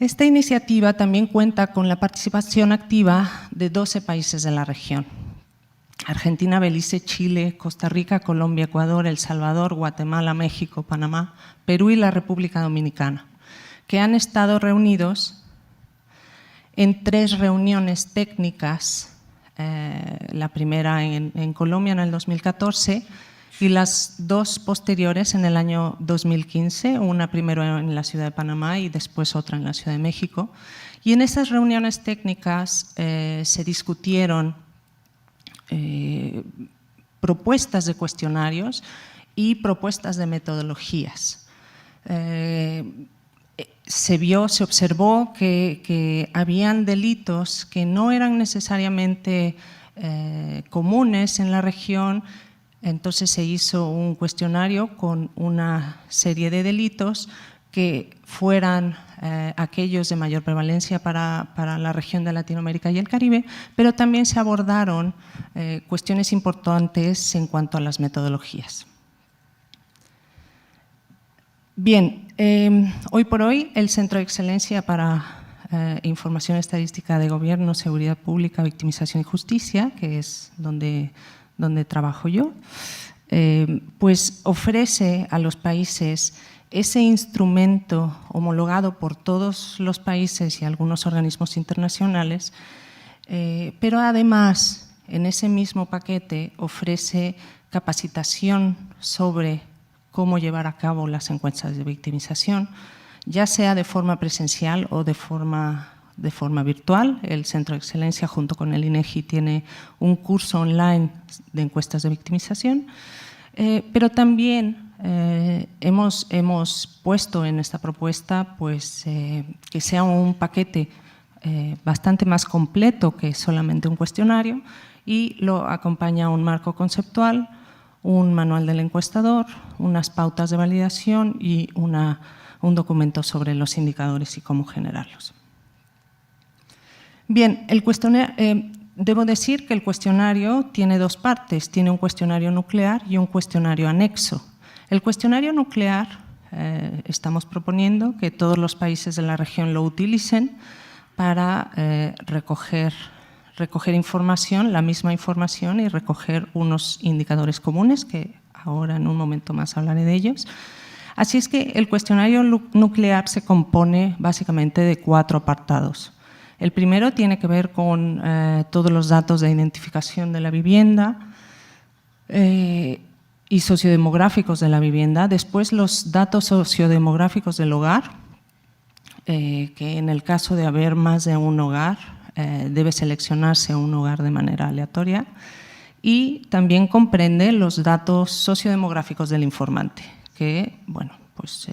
Esta iniciativa también cuenta con la participación activa de 12 países de la región: Argentina, Belice, Chile, Costa Rica, Colombia, Ecuador, El Salvador, Guatemala, México, Panamá, Perú y la República Dominicana, que han estado reunidos en 3 reuniones técnicas, la primera en Colombia en el 2014 y las 2 posteriores en el año 2015, una primero en la ciudad de Panamá y después otra en la Ciudad de México. Y en esas reuniones técnicas se discutieron propuestas de cuestionarios y propuestas de metodologías. Se observó que habían delitos que no eran necesariamente comunes en la región. Entonces se hizo un cuestionario con una serie de delitos que fueran aquellos de mayor prevalencia para la región de Latinoamérica y el Caribe, pero también se abordaron cuestiones importantes en cuanto a las metodologías. Bien, hoy por hoy el Centro de Excelencia para Información Estadística de Gobierno, Seguridad Pública, Victimización y Justicia, que es donde trabajo yo, pues ofrece a los países ese instrumento homologado por todos los países y algunos organismos internacionales, pero además en ese mismo paquete ofrece capacitación sobre cómo llevar a cabo las encuestas de victimización, ya sea de forma presencial o de forma virtual. El Centro de Excelencia junto con el INEGI tiene un curso online de encuestas de victimización, pero también hemos puesto en esta propuesta pues, que sea un paquete bastante más completo que solamente un cuestionario, y lo acompaña un marco conceptual, un manual del encuestador, unas pautas de validación y un documento sobre los indicadores y cómo generarlos. Bien, el cuestionario, debo decir que el cuestionario tiene 2 partes, tiene un cuestionario nuclear y un cuestionario anexo. El cuestionario nuclear estamos proponiendo que todos los países de la región lo utilicen para recoger información, la misma información, y recoger unos indicadores comunes, que ahora en un momento más hablaré de ellos. Así es que el cuestionario nuclear se compone básicamente de 4 apartados. El primero tiene que ver con todos los datos de identificación de la vivienda y sociodemográficos de la vivienda. Después, los datos sociodemográficos del hogar, que en el caso de haber más de un hogar, debe seleccionarse un hogar de manera aleatoria. Y también comprende los datos sociodemográficos del informante, que, bueno, pues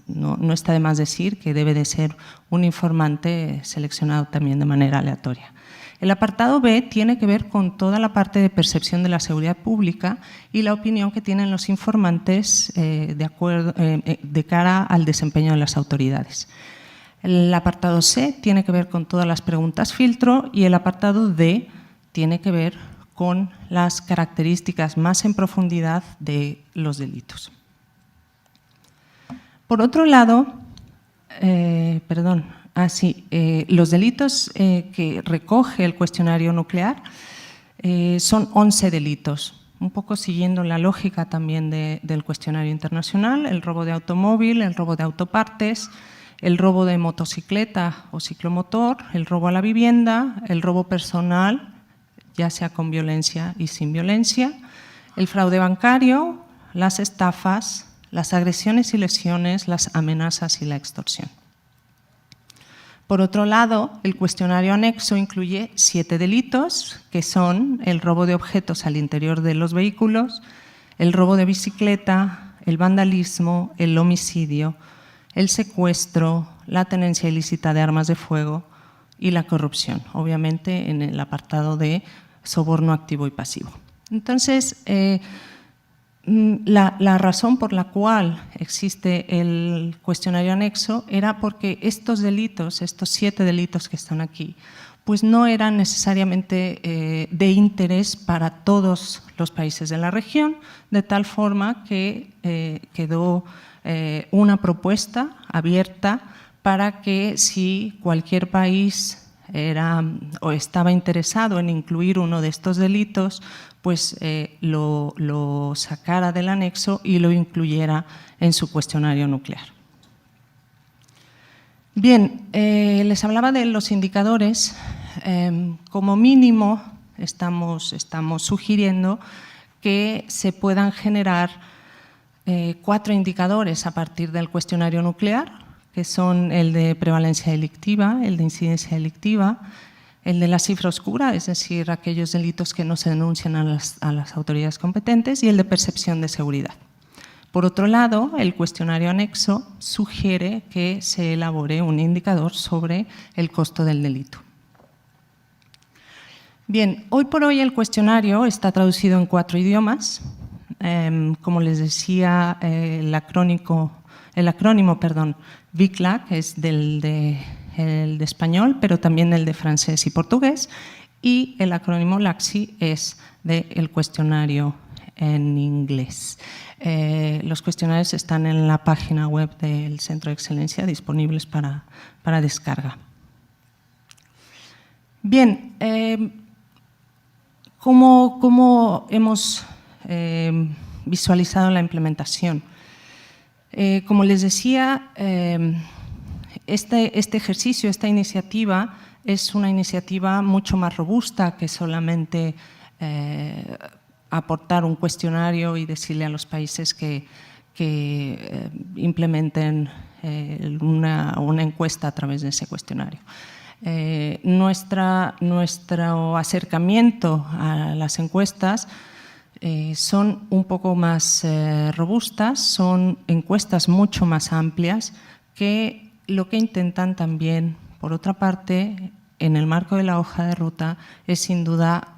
no está de más decir que debe de ser un informante seleccionado también de manera aleatoria. El apartado B tiene que ver con toda la parte de percepción de la seguridad pública y la opinión que tienen los informantes de cara al desempeño de las autoridades. El apartado C tiene que ver con todas las preguntas filtro, y el apartado D tiene que ver con las características más en profundidad de los delitos. Por otro lado, Los delitos que recoge el cuestionario nuclear son 11 delitos, un poco siguiendo la lógica también del cuestionario internacional: el robo de automóvil, el robo de autopartes, el robo de motocicleta o ciclomotor, el robo a la vivienda, el robo personal, ya sea con violencia y sin violencia, el fraude bancario, las estafas, las agresiones y lesiones, las amenazas y la extorsión. Por otro lado, el cuestionario anexo incluye 7 delitos, que son el robo de objetos al interior de los vehículos, el robo de bicicleta, el vandalismo, el homicidio, el secuestro, la tenencia ilícita de armas de fuego y la corrupción, obviamente en el apartado de soborno activo y pasivo. Entonces, la razón por la cual existe el cuestionario anexo era porque estos delitos, estos 7 delitos que están aquí, pues no eran necesariamente de interés para todos los países de la región, de tal forma que quedó una propuesta abierta para que si cualquier país era o estaba interesado en incluir uno de estos delitos, pues lo sacara del anexo y lo incluyera en su cuestionario nuclear. Bien, les hablaba de los indicadores. Como mínimo estamos sugiriendo que se puedan generar 4 indicadores a partir del cuestionario nuclear, que son el de prevalencia delictiva, el de incidencia delictiva, el de la cifra oscura, es decir, aquellos delitos que no se denuncian a las autoridades competentes, y el de percepción de seguridad. Por otro lado, el cuestionario anexo sugiere que se elabore un indicador sobre el costo del delito. Bien, hoy por hoy el cuestionario está traducido en 4 idiomas. Como les decía, el acrónimo VICLAC es el de español, pero también el de francés y portugués, y el acrónimo LACSI es del cuestionario en inglés. Los cuestionarios están en la página web del Centro de Excelencia, disponibles para descarga. Bien, ¿cómo hemos visualizado la implementación? Como les decía, este ejercicio, esta iniciativa, es una iniciativa mucho más robusta que solamente aportar un cuestionario y decirle a los países que implementen una encuesta a través de ese cuestionario. Nuestro acercamiento a las encuestas son un poco más robustas, son encuestas mucho más amplias que lo que intentan también, por otra parte, en el marco de la hoja de ruta, es sin duda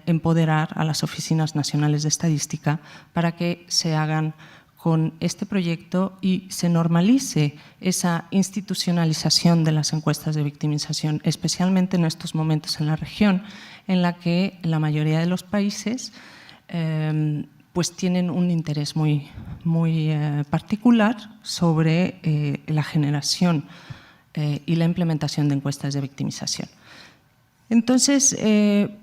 empoderar a las oficinas nacionales de estadística para que se hagan con este proyecto y se normalice esa institucionalización de las encuestas de victimización, especialmente en estos momentos en la región, en la que la mayoría de los países pues tienen un interés muy particular sobre la generación y la implementación de encuestas de victimización. Entonces,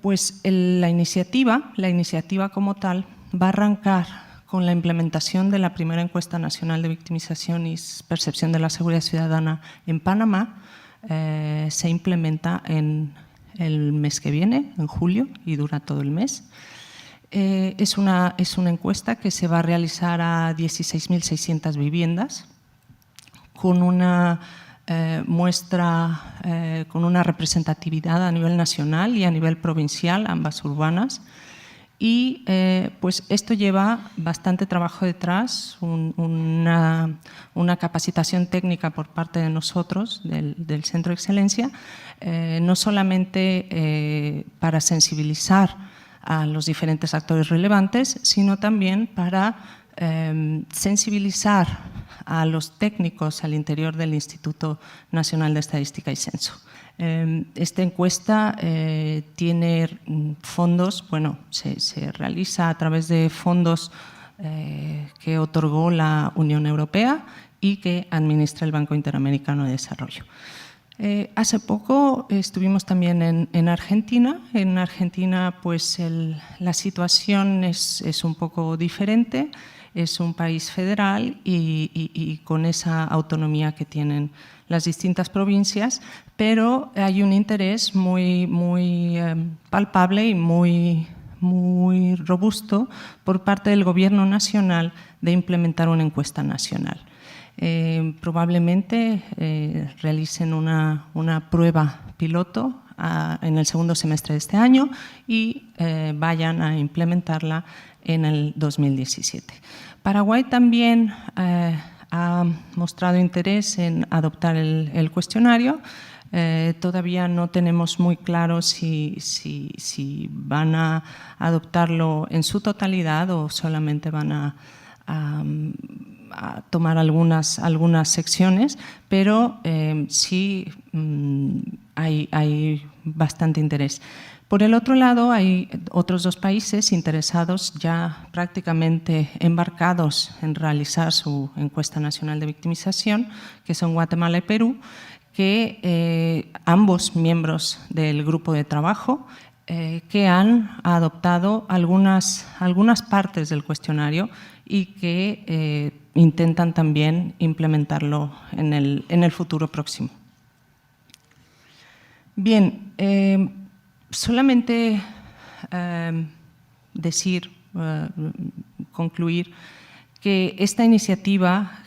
pues la iniciativa como tal va a arrancar con la implementación de la primera encuesta nacional de victimización y percepción de la seguridad ciudadana en Panamá. Se implementa en el mes que viene, en julio, y dura todo el mes. Es una encuesta que se va a realizar a 16.600 viviendas con una muestra, con una representatividad a nivel nacional y a nivel provincial, ambas urbanas. Y pues esto lleva bastante trabajo detrás, una capacitación técnica por parte de nosotros, del Centro de Excelencia, no solamente para sensibilizar a los diferentes actores relevantes, sino también para sensibilizar a los técnicos al interior del Instituto Nacional de Estadística y Censo. Esta encuesta tiene fondos, bueno, se realiza a través de fondos que otorgó la Unión Europea y que administra el Banco Interamericano de Desarrollo. Hace poco estuvimos también en Argentina. En Argentina, pues la situación es un poco diferente. Es un país federal y con esa autonomía que tienen las distintas provincias, pero hay un interés muy palpable y muy robusto por parte del Gobierno nacional de implementar una encuesta nacional. Probablemente realicen una prueba piloto en el segundo semestre de este año y vayan a implementarla en el 2017. Paraguay también ha mostrado interés en adoptar el cuestionario. Todavía no tenemos muy claro si van a adoptarlo en su totalidad o solamente van a tomar algunas secciones, pero sí hay bastante interés. Por el otro lado, hay otros dos países interesados ya prácticamente embarcados en realizar su encuesta nacional de victimización, que son Guatemala y Perú, que ambos miembros del grupo de trabajo que han adoptado algunas partes del cuestionario y que intentan también implementarlo en el futuro próximo. Bien, solamente concluir que esta iniciativa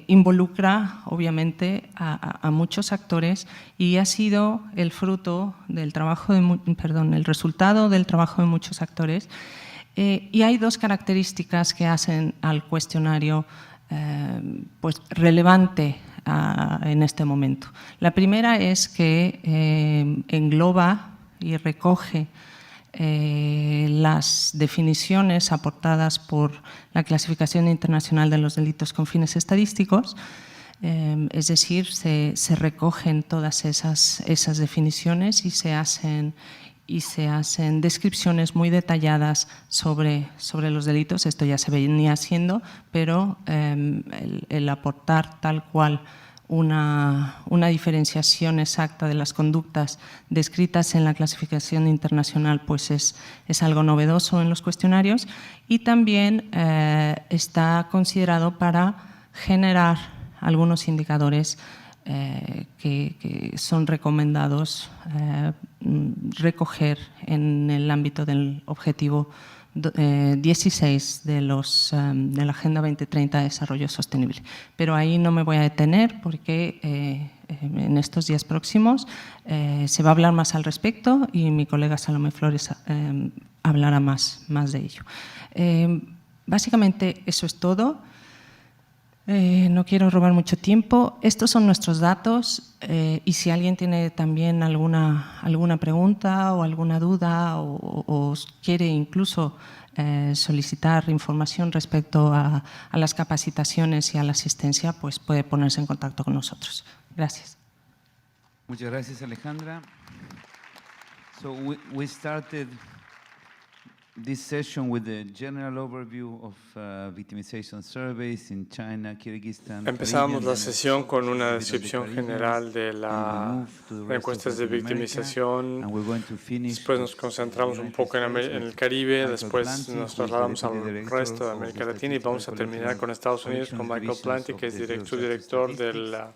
involucra obviamente a muchos actores y ha sido el fruto del trabajo el resultado del trabajo de muchos actores. Y hay dos características que hacen al cuestionario pues, relevante en este momento. La primera es que engloba y recoge las definiciones aportadas por la Clasificación Internacional de los Delitos con fines estadísticos, es decir, se recogen todas esas definiciones y se hacen descripciones muy detalladas sobre los delitos. Esto ya se venía haciendo, pero el aportar tal cual una diferenciación exacta de las conductas descritas en la clasificación internacional pues es algo novedoso en los cuestionarios y también está considerado para generar algunos indicadores que son recomendados recoger en el ámbito del objetivo 16 de la Agenda 2030 de Desarrollo Sostenible. Pero ahí no me voy a detener porque en estos días próximos se va a hablar más al respecto y mi colega Salomé Flores hablará más de ello. Básicamente eso es todo. No quiero robar mucho tiempo. Estos son nuestros datos y si alguien tiene también alguna pregunta o alguna duda o quiere incluso solicitar información respecto a las capacitaciones y a la asistencia, pues puede ponerse en contacto con nosotros. Gracias. Muchas gracias, Alejandra. So we started this session with the general overview of victimization surveys in China, Kyrgyzstan. Empezamos la sesión con una descripción general de las encuestas de victimización. Después nos concentramos un poco en el Caribe, después nos trasladamos al resto de América Latina y vamos a terminar con Estados Unidos con Michael Planty, que es subdirector de la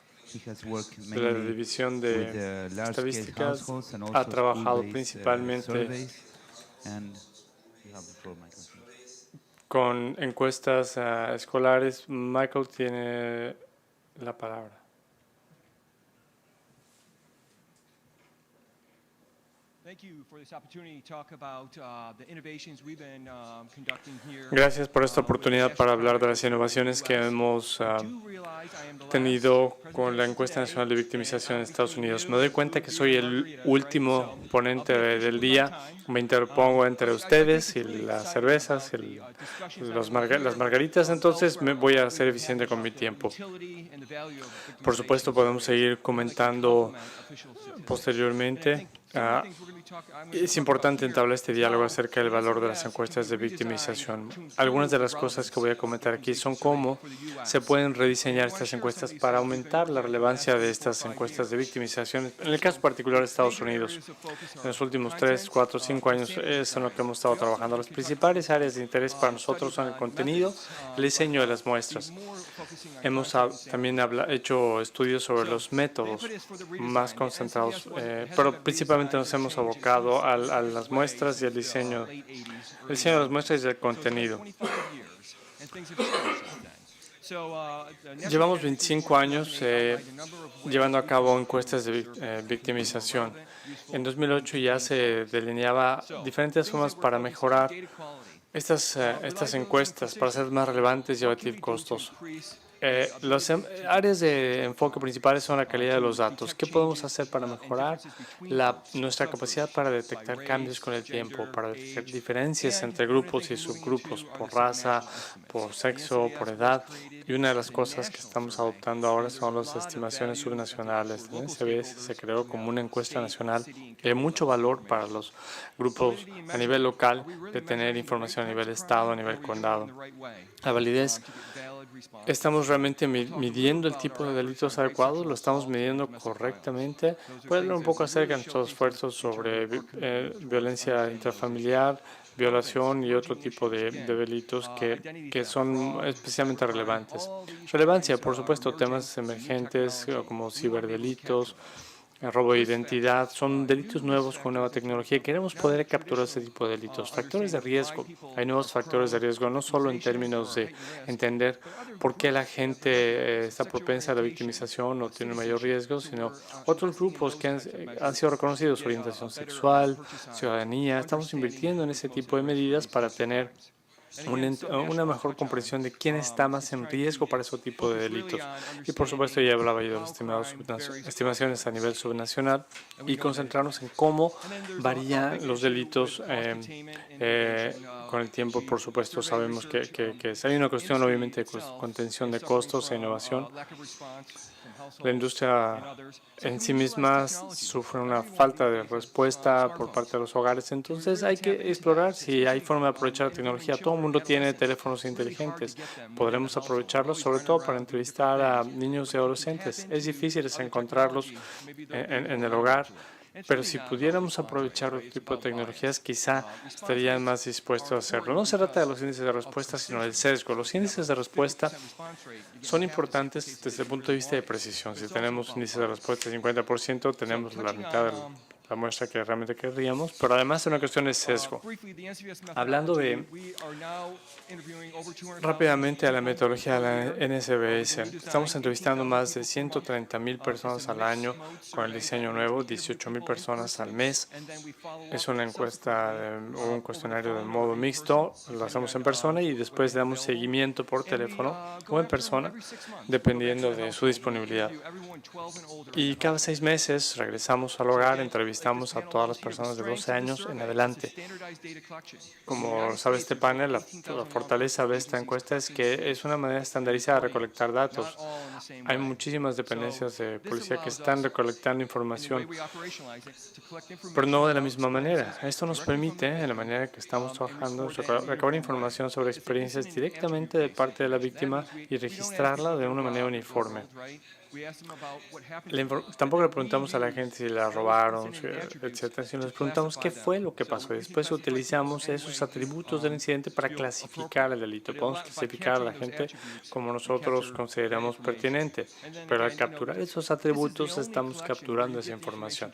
División de Estadísticas. Ha trabajado principalmente con encuestas escolares. Michael tiene la palabra. Gracias por esta oportunidad para hablar de las innovaciones que hemos tenido con la encuesta nacional de victimización en Estados Unidos. Me doy cuenta que soy el último ponente del día. Me interpongo entre ustedes y las cervezas, las margaritas, entonces me voy a ser eficiente con mi tiempo. Por supuesto, podemos seguir comentando posteriormente Es importante entablar este diálogo acerca del valor de las encuestas de victimización. Algunas de las cosas que voy a comentar aquí son cómo se pueden rediseñar estas encuestas para aumentar la relevancia de estas encuestas de victimización. En el caso particular de Estados Unidos, en los últimos 3, 4, 5 años es en lo que hemos estado trabajando. Las principales áreas de interés para nosotros son el contenido, el diseño de las muestras. Hemos también hecho estudios sobre los métodos más concentrados, pero principalmente nos hemos abocado a las muestras y el diseño de las muestras y el contenido. Llevamos 25 años llevando a cabo encuestas de victimización. En 2008 ya se delineaba diferentes formas para mejorar estas encuestas, para ser más relevantes y abatir costos. Las áreas de enfoque principales son la calidad de los datos. ¿Qué podemos hacer para mejorar nuestra capacidad para detectar cambios con el tiempo, para detectar diferencias entre grupos y subgrupos por raza, por sexo, por edad? Y una de las cosas que estamos adoptando ahora son las estimaciones subnacionales. El SBS se creó como una encuesta nacional de mucho valor para los grupos a nivel local de tener información a nivel estado, a nivel condado. La validez. ¿Estamos realmente midiendo el tipo de delitos adecuados? ¿Lo estamos midiendo correctamente? ¿Puede hablar un poco acerca de nuestros esfuerzos sobre violencia intrafamiliar, violación y otro tipo de delitos que son especialmente relevantes? Relevancia, por supuesto, temas emergentes como ciberdelitos, el robo de identidad, son delitos nuevos con nueva tecnología. Queremos poder capturar ese tipo de delitos. Factores de riesgo. Hay nuevos factores de riesgo, no solo en términos de entender por qué la gente está propensa a la victimización o tiene mayor riesgo, sino otros grupos que han sido reconocidos, orientación sexual, ciudadanía. Estamos invirtiendo en ese tipo de medidas para tener una mejor comprensión de quién está más en riesgo para ese tipo de delitos. Y por supuesto ya hablaba yo de las estimaciones a nivel subnacional y concentrarnos en cómo varían los delitos con el tiempo. Por supuesto sabemos que hay una cuestión obviamente de contención de costos e innovación. La industria en sí misma sufre una falta de respuesta por parte de los hogares, entonces hay que explorar si hay forma de aprovechar la tecnología. Todo el mundo tiene teléfonos inteligentes. Podremos aprovecharlos sobre todo para entrevistar a niños y adolescentes. Es difícil encontrarlos en el hogar, pero si pudiéramos aprovechar otro tipo de tecnologías, quizá estarían más dispuestos a hacerlo. No se trata de los índices de respuesta, sino del sesgo. Los índices de respuesta son importantes desde el punto de vista de precisión. Si tenemos índices de respuesta de 50%, tenemos la mitad de la muestra que realmente querríamos, pero además es una cuestión de sesgo. Hablando rápidamente a la metodología de la NSBS, estamos entrevistando más de 130,000 personas al año con el diseño nuevo, 18,000 personas al mes. Es una encuesta o un cuestionario de modo mixto, lo hacemos en persona y después damos seguimiento por teléfono o en persona, dependiendo de su disponibilidad. Y cada 6 meses regresamos al hogar, entrevistamos a todas las personas de 12 años en adelante. Como sabe este panel, la fortaleza de esta encuesta es que es una manera estandarizada de recolectar datos. Hay muchísimas dependencias de policía que están recolectando información, pero no de la misma manera. Esto nos permite, en la manera que estamos trabajando, recabar información sobre experiencias directamente de parte de la víctima y registrarla de una manera uniforme. Tampoco le preguntamos a la gente si la robaron, etcétera, sino les preguntamos qué fue lo que pasó. Y después utilizamos esos atributos del incidente para clasificar el delito. Podemos clasificar a la gente como nosotros consideramos pertinente, pero al capturar esos atributos estamos capturando esa información.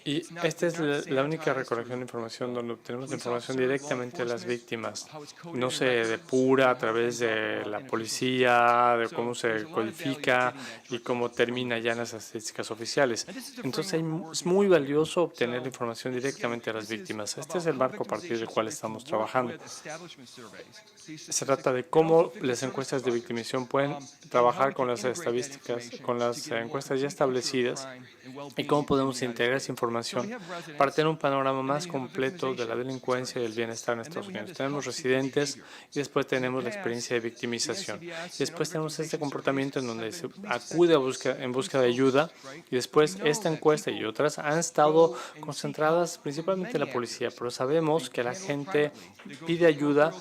Y esta es la única recolección de información donde obtenemos información directamente de las víctimas. No se depura a través de la policía, de cómo se codifica y cómo termina ya en las estadísticas oficiales. Entonces es muy valioso obtener la información directamente de las víctimas. Este es el marco a partir del cual estamos trabajando. Se trata de cómo las encuestas de victimización pueden trabajar con las estadísticas, con las encuestas ya establecidas y cómo podemos integrar esa información información para tener un panorama más completo de la delincuencia y el bienestar en Estados Unidos. Tenemos residentes y después tenemos la experiencia de victimización. Y después tenemos este comportamiento en donde se acude en busca de ayuda y después esta encuesta y otras han estado concentradas principalmente en la policía, pero sabemos que la gente pide ayuda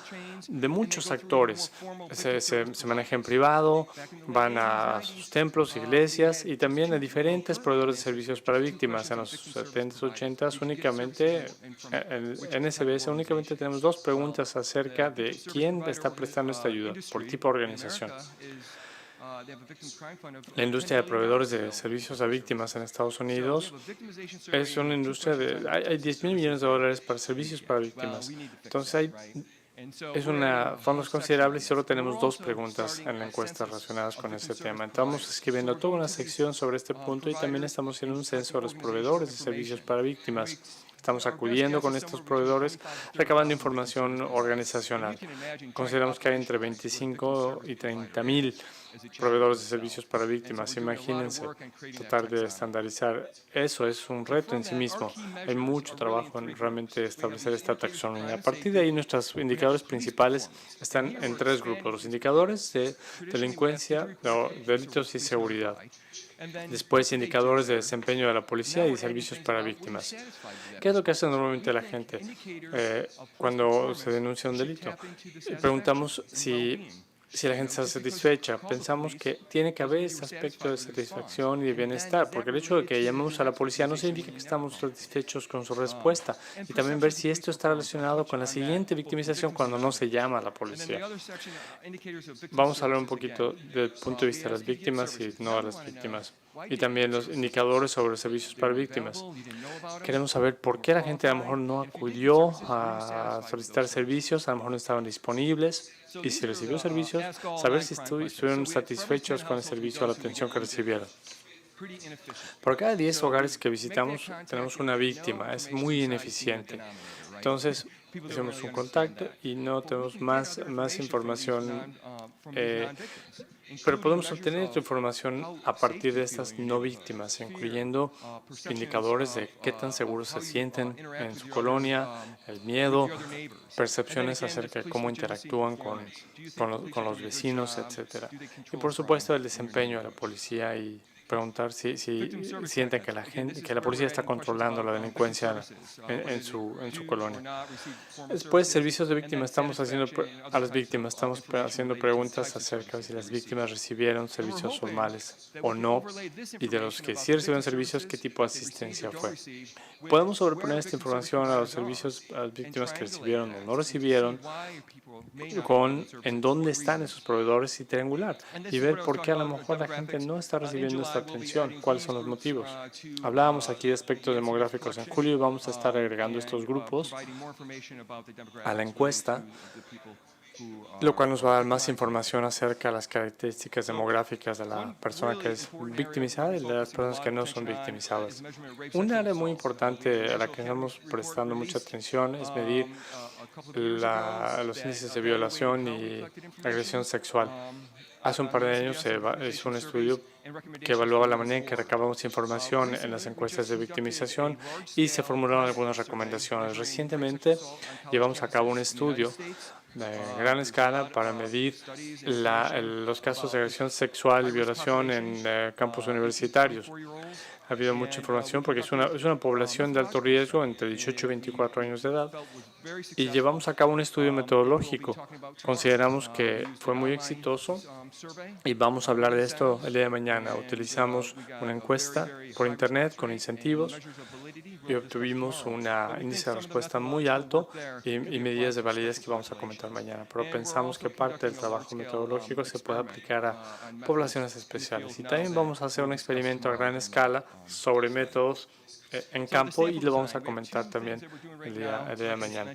de muchos actores. Se maneja en privado, van a sus templos, iglesias y también a diferentes proveedores de servicios para víctimas. En los 70s, 80s, únicamente, en SBS únicamente tenemos 2 preguntas acerca de quién está prestando esta ayuda, por tipo de organización. La industria de proveedores de servicios a víctimas en Estados Unidos es una industria de... Hay $10,000 millones para servicios para víctimas. Entonces, es fondos considerables y solo tenemos 2 preguntas en la encuesta relacionadas con ese tema. Estamos escribiendo toda una sección sobre este punto y también estamos haciendo un censo a los proveedores de servicios para víctimas. Estamos acudiendo con estos proveedores, recabando información organizacional. Consideramos que hay entre 25 y 30,000 proveedores de servicios para víctimas. Imagínense, tratar de estandarizar. Eso es un reto en sí mismo. Hay mucho trabajo en realmente establecer esta taxonomía. A partir de ahí, nuestros indicadores principales están en 3 grupos. Los indicadores de delincuencia, delitos y seguridad. Después, indicadores de desempeño de la policía y servicios para víctimas. ¿Qué es lo que hace normalmente la gente cuando se denuncia un delito? Preguntamos si la gente está satisfecha. Pensamos que tiene que haber ese aspecto de satisfacción y de bienestar, porque el hecho de que llamemos a la policía no significa que estamos satisfechos con su respuesta. Y también ver si esto está relacionado con la siguiente victimización cuando no se llama a la policía. Vamos a hablar un poquito del punto de vista de las víctimas y no de las víctimas. Y también los indicadores sobre los servicios para víctimas. Queremos saber por qué la gente a lo mejor no acudió a solicitar servicios, a lo mejor no estaban disponibles. Y si recibió servicios, saber si estuvieron satisfechos con el servicio o la atención que recibieron. Por cada 10 hogares que visitamos, tenemos una víctima. Es muy ineficiente. Entonces, hacemos un contacto y no tenemos más información, pero podemos obtener esta información a partir de estas no víctimas, incluyendo indicadores de qué tan seguros se sienten en su colonia, el miedo, percepciones acerca de cómo interactúan con los vecinos, etc. Y, por supuesto, el desempeño de la policía y preguntar si sienten que la policía está controlando la delincuencia en su colonia. Después, servicios de víctimas, estamos haciendo preguntas acerca de si las víctimas recibieron servicios formales o no, y de los que sí recibieron servicios, qué tipo de asistencia fue. Podemos sobreponer esta información a los servicios a las víctimas que recibieron o no recibieron, en dónde están esos proveedores y triangular, y ver por qué a lo mejor la gente no está recibiendo esta atención, cuáles son los motivos. Hablábamos aquí de aspectos demográficos. En julio vamos a estar agregando estos grupos a la encuesta, lo cual nos va a dar más información acerca de las características demográficas de la persona que es victimizada y de las personas que no son victimizadas. Un área muy importante a la que estamos prestando mucha atención es medir los índices de violación y agresión sexual. Hace un par de años se hizo un estudio que evaluaba la manera en que recabamos información en las encuestas de victimización y se formularon algunas recomendaciones. Recientemente llevamos a cabo un estudio de gran escala para medir los casos de agresión sexual y violación en campus universitarios. Ha habido mucha información porque es una población de alto riesgo entre 18 y 24 años de edad. Y llevamos a cabo un estudio metodológico. Consideramos que fue muy exitoso y vamos a hablar de esto el día de mañana. Utilizamos una encuesta por Internet con incentivos y obtuvimos un índice de respuesta muy alto y medidas de validez que vamos a comentar mañana. Pero pensamos que parte del trabajo metodológico se puede aplicar a poblaciones especiales. Y también vamos a hacer un experimento a gran escala sobre métodos en campo y lo vamos a comentar también el día de mañana.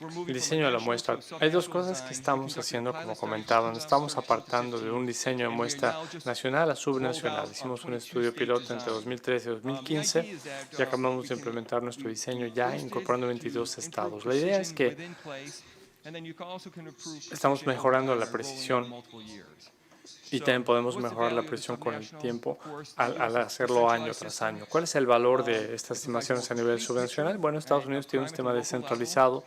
El diseño de la muestra. Hay 2 cosas que estamos haciendo, como comentaba. Nos estamos apartando de un diseño de muestra nacional a subnacional. Hicimos un estudio piloto entre 2013 y 2015 y acabamos de implementar nuestro diseño ya incorporando 22 estados. La idea es que estamos mejorando la precisión Y también podemos mejorar la presión con el tiempo al hacerlo año tras año. ¿Cuál es el valor de estas estimaciones a nivel subnacional? Bueno, Estados Unidos tiene un sistema descentralizado,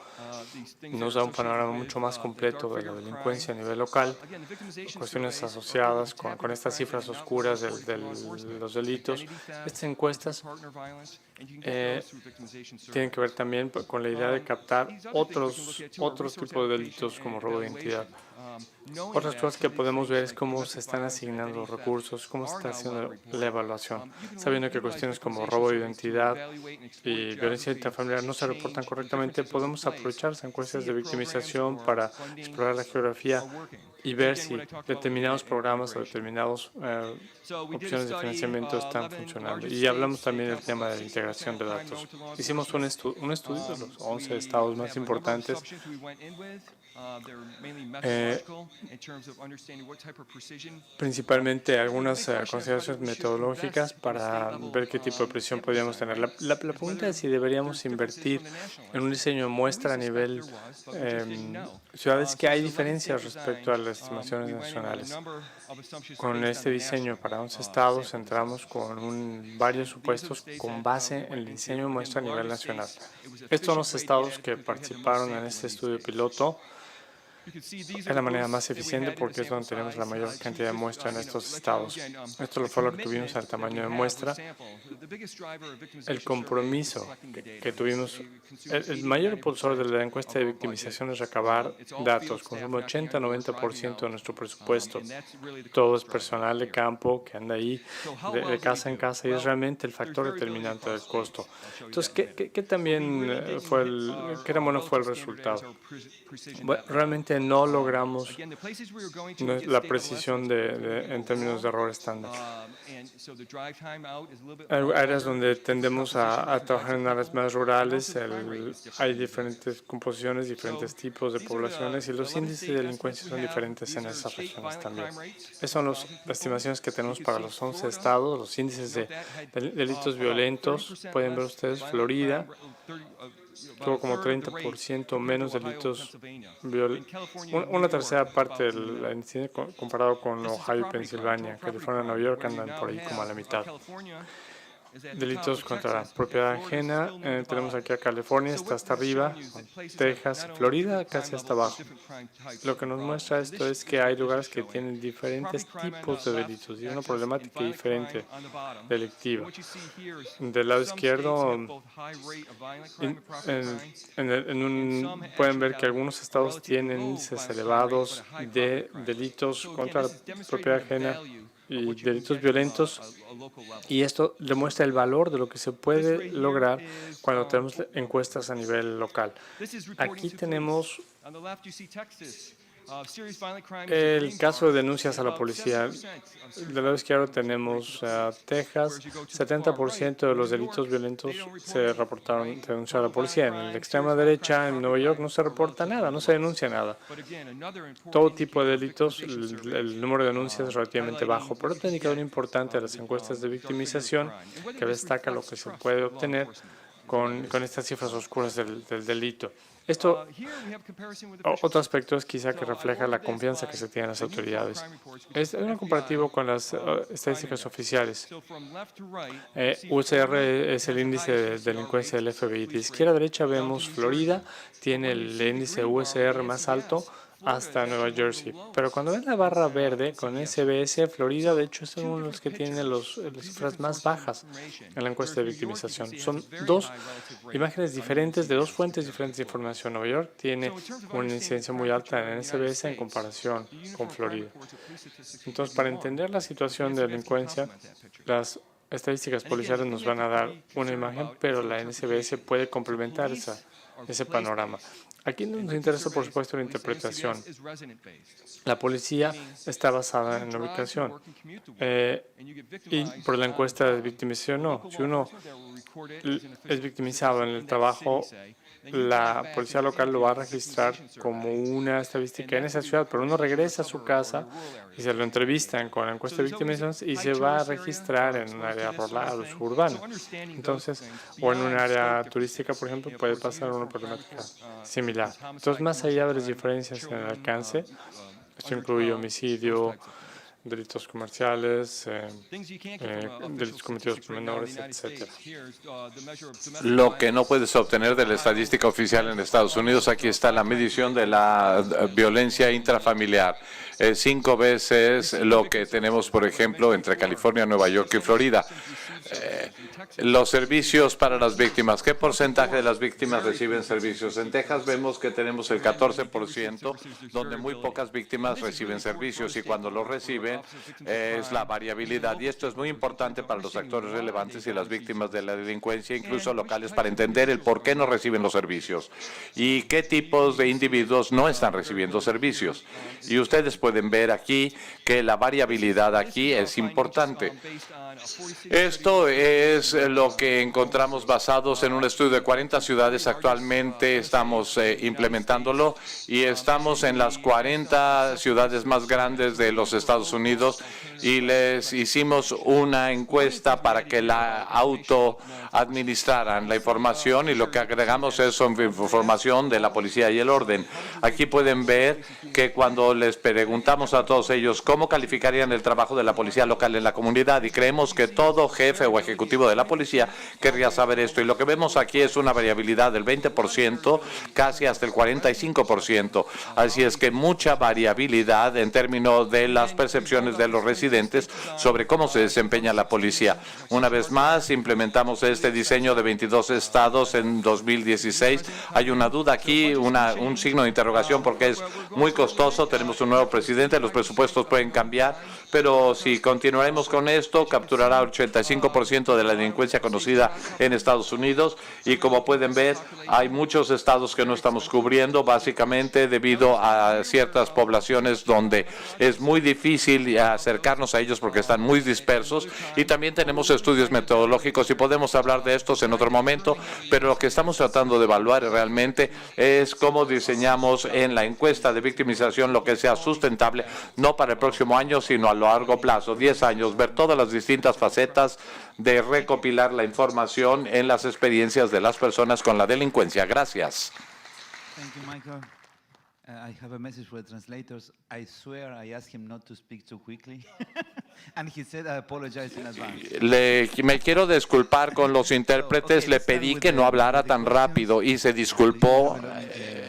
nos da un panorama mucho más completo de la delincuencia a nivel local, cuestiones asociadas con estas cifras oscuras de los delitos. Estas encuestas tienen que ver también con la idea de captar otros tipos de delitos como robo de identidad. Otras cosas que podemos ver es cómo se están asignando los recursos, cómo se está haciendo la evaluación, sabiendo que cuestiones como robo de identidad y violencia intrafamiliar no se reportan correctamente. Podemos aprovechar las encuestas de victimización para explorar la geografía y ver si determinados programas o determinadas opciones de financiamiento están funcionando. Y hablamos también del tema de la integración de datos. Hicimos un estudio de los 11 estados más importantes, principalmente algunas consideraciones metodológicas para ver qué tipo de presión podríamos tener. La pregunta es si deberíamos invertir en un diseño de muestra a nivel ciudades, que hay diferencias respecto a las estimaciones nacionales. Con este diseño para 11 estados entramos con varios supuestos con base en el diseño de muestra a nivel nacional. Estos son los estados que participaron en este estudio piloto. Es la manera más eficiente porque es donde tenemos la mayor cantidad de muestra en estos estados. Esto fue lo que tuvimos al tamaño de muestra. El compromiso que tuvimos, el mayor impulsor de la encuesta de victimización es recabar datos, con un 80-90% de nuestro presupuesto. Todo es personal de campo que anda ahí de casa en casa y es realmente el factor determinante del costo. Entonces, ¿qué también fue qué tan bueno fue el resultado? Bueno, realmente no logramos la precisión en términos de error estándar. Hay áreas donde tendemos a trabajar en áreas más rurales, hay diferentes composiciones, diferentes tipos de poblaciones y los índices de delincuencia son diferentes en esas regiones también. Esas son las estimaciones que tenemos para los 11 estados, los índices de delitos violentos. Pueden ver ustedes, Florida tuvo como 30% menos delitos violentos, una tercera parte de la incidencia comparado con Ohio y Pensilvania. California y Nueva York andan por ahí como a la mitad. Delitos contra la propiedad ajena, tenemos aquí a California, está hasta arriba, Texas, Florida casi hasta abajo. Lo que nos muestra esto es que hay lugares que tienen diferentes tipos de delitos y una problemática diferente delictiva. Del lado izquierdo, pueden ver que algunos estados tienen índices elevados de delitos contra la propiedad ajena y delitos violentos, y esto demuestra el valor de lo que se puede lograr cuando tenemos encuestas a nivel local. Aquí tenemos el caso de denuncias a la policía. Del lado izquierdo tenemos Texas. 70% de los delitos violentos se denunciaron a la policía. En la extrema derecha, en Nueva York, no se reporta nada, no se denuncia nada. Todo tipo de delitos, el número de denuncias es relativamente bajo. Pero otro indicador importante de las encuestas de victimización que destaca lo que se puede obtener con estas cifras oscuras del delito. Otro aspecto es quizá que refleja la confianza que se tiene en las autoridades. Es un comparativo con las estadísticas oficiales. USR es el índice de delincuencia del FBI. De izquierda a derecha vemos Florida, tiene el índice USR más alto hasta Nueva Jersey. Pero cuando ven la barra verde con SBS, Florida, de hecho, es uno de los que tiene las cifras más bajas en la encuesta de victimización. Son dos imágenes diferentes de dos fuentes diferentes de información. Nueva York tiene una incidencia muy alta en SBS en comparación con Florida. Entonces, para entender la situación de delincuencia, las estadísticas policiales nos van a dar una imagen, pero la NSBS puede complementar ese panorama. Aquí nos interesa, por supuesto, la interpretación. La policía está basada en la ubicación y por la encuesta de victimización no. Si uno es victimizado en el trabajo, la policía local lo va a registrar como una estadística en esa ciudad, pero uno regresa a su casa y se lo entrevistan con la encuesta de victimización y se va a registrar en un área rural o suburbana. Entonces, o en un área turística, por ejemplo, puede pasar una problemática similar. Entonces, más allá de las diferencias en el alcance, esto incluye homicidio, delitos comerciales, delitos cometidos por menores, etc. Lo que no puedes obtener de la estadística oficial en Estados Unidos, aquí está la medición de la violencia intrafamiliar. 5 veces lo que tenemos, por ejemplo, entre California, Nueva York y Florida. Los servicios para las víctimas. ¿Qué porcentaje de las víctimas reciben servicios? En Texas vemos que tenemos el 14%, donde muy pocas víctimas reciben servicios, y cuando los reciben es la variabilidad. Y esto es muy importante para los actores relevantes y las víctimas de la delincuencia, incluso locales, para entender el por qué no reciben los servicios y qué tipos de individuos no están recibiendo servicios. Y ustedes pueden ver aquí que la variabilidad aquí es importante. Esto es lo que encontramos basados en un estudio de 40 ciudades. Actualmente estamos implementándolo y estamos en las 40 ciudades más grandes de los Estados Unidos, y les hicimos una encuesta para que la autoadministraran la información, y lo que agregamos es información de la policía y el orden. Aquí pueden ver que cuando les preguntamos a todos ellos cómo calificarían el trabajo de la policía local en la comunidad, y creemos que todo jefe o ejecutivo de la policía querría saber esto, y lo que vemos aquí es una variabilidad del 20%, casi hasta el 45%. Así es que mucha variabilidad en términos de las percepciones de los residentes sobre cómo se desempeña la policía. Una vez más, implementamos este diseño de 22 estados en 2016. Hay una duda aquí, un signo de interrogación, porque es muy costoso. Tenemos un nuevo presidente, los presupuestos pueden cambiar, pero si continuaremos con esto, capturará el 85% de la delincuencia conocida en Estados Unidos. Y como pueden ver, hay muchos estados que no estamos cubriendo, básicamente debido a ciertas poblaciones donde es muy difícil acercarnos a ellos porque están muy dispersos. Y también tenemos estudios metodológicos, y podemos hablar de estos en otro momento, pero lo que estamos tratando de evaluar realmente es cómo diseñamos en la encuesta de victimización lo que sea sustentable, no para el próximo año, sino a largo plazo, 10 años, ver todas las distintas facetas de recopilar la información en las experiencias de las personas con la delincuencia. Gracias. Thank you, Michael. I have a message for the translators. I swear I asked him not to speak too quickly. And he said I apologize in advance. Me quiero disculpar con los intérpretes. Le pedí que no hablara tan rápido y se disculpó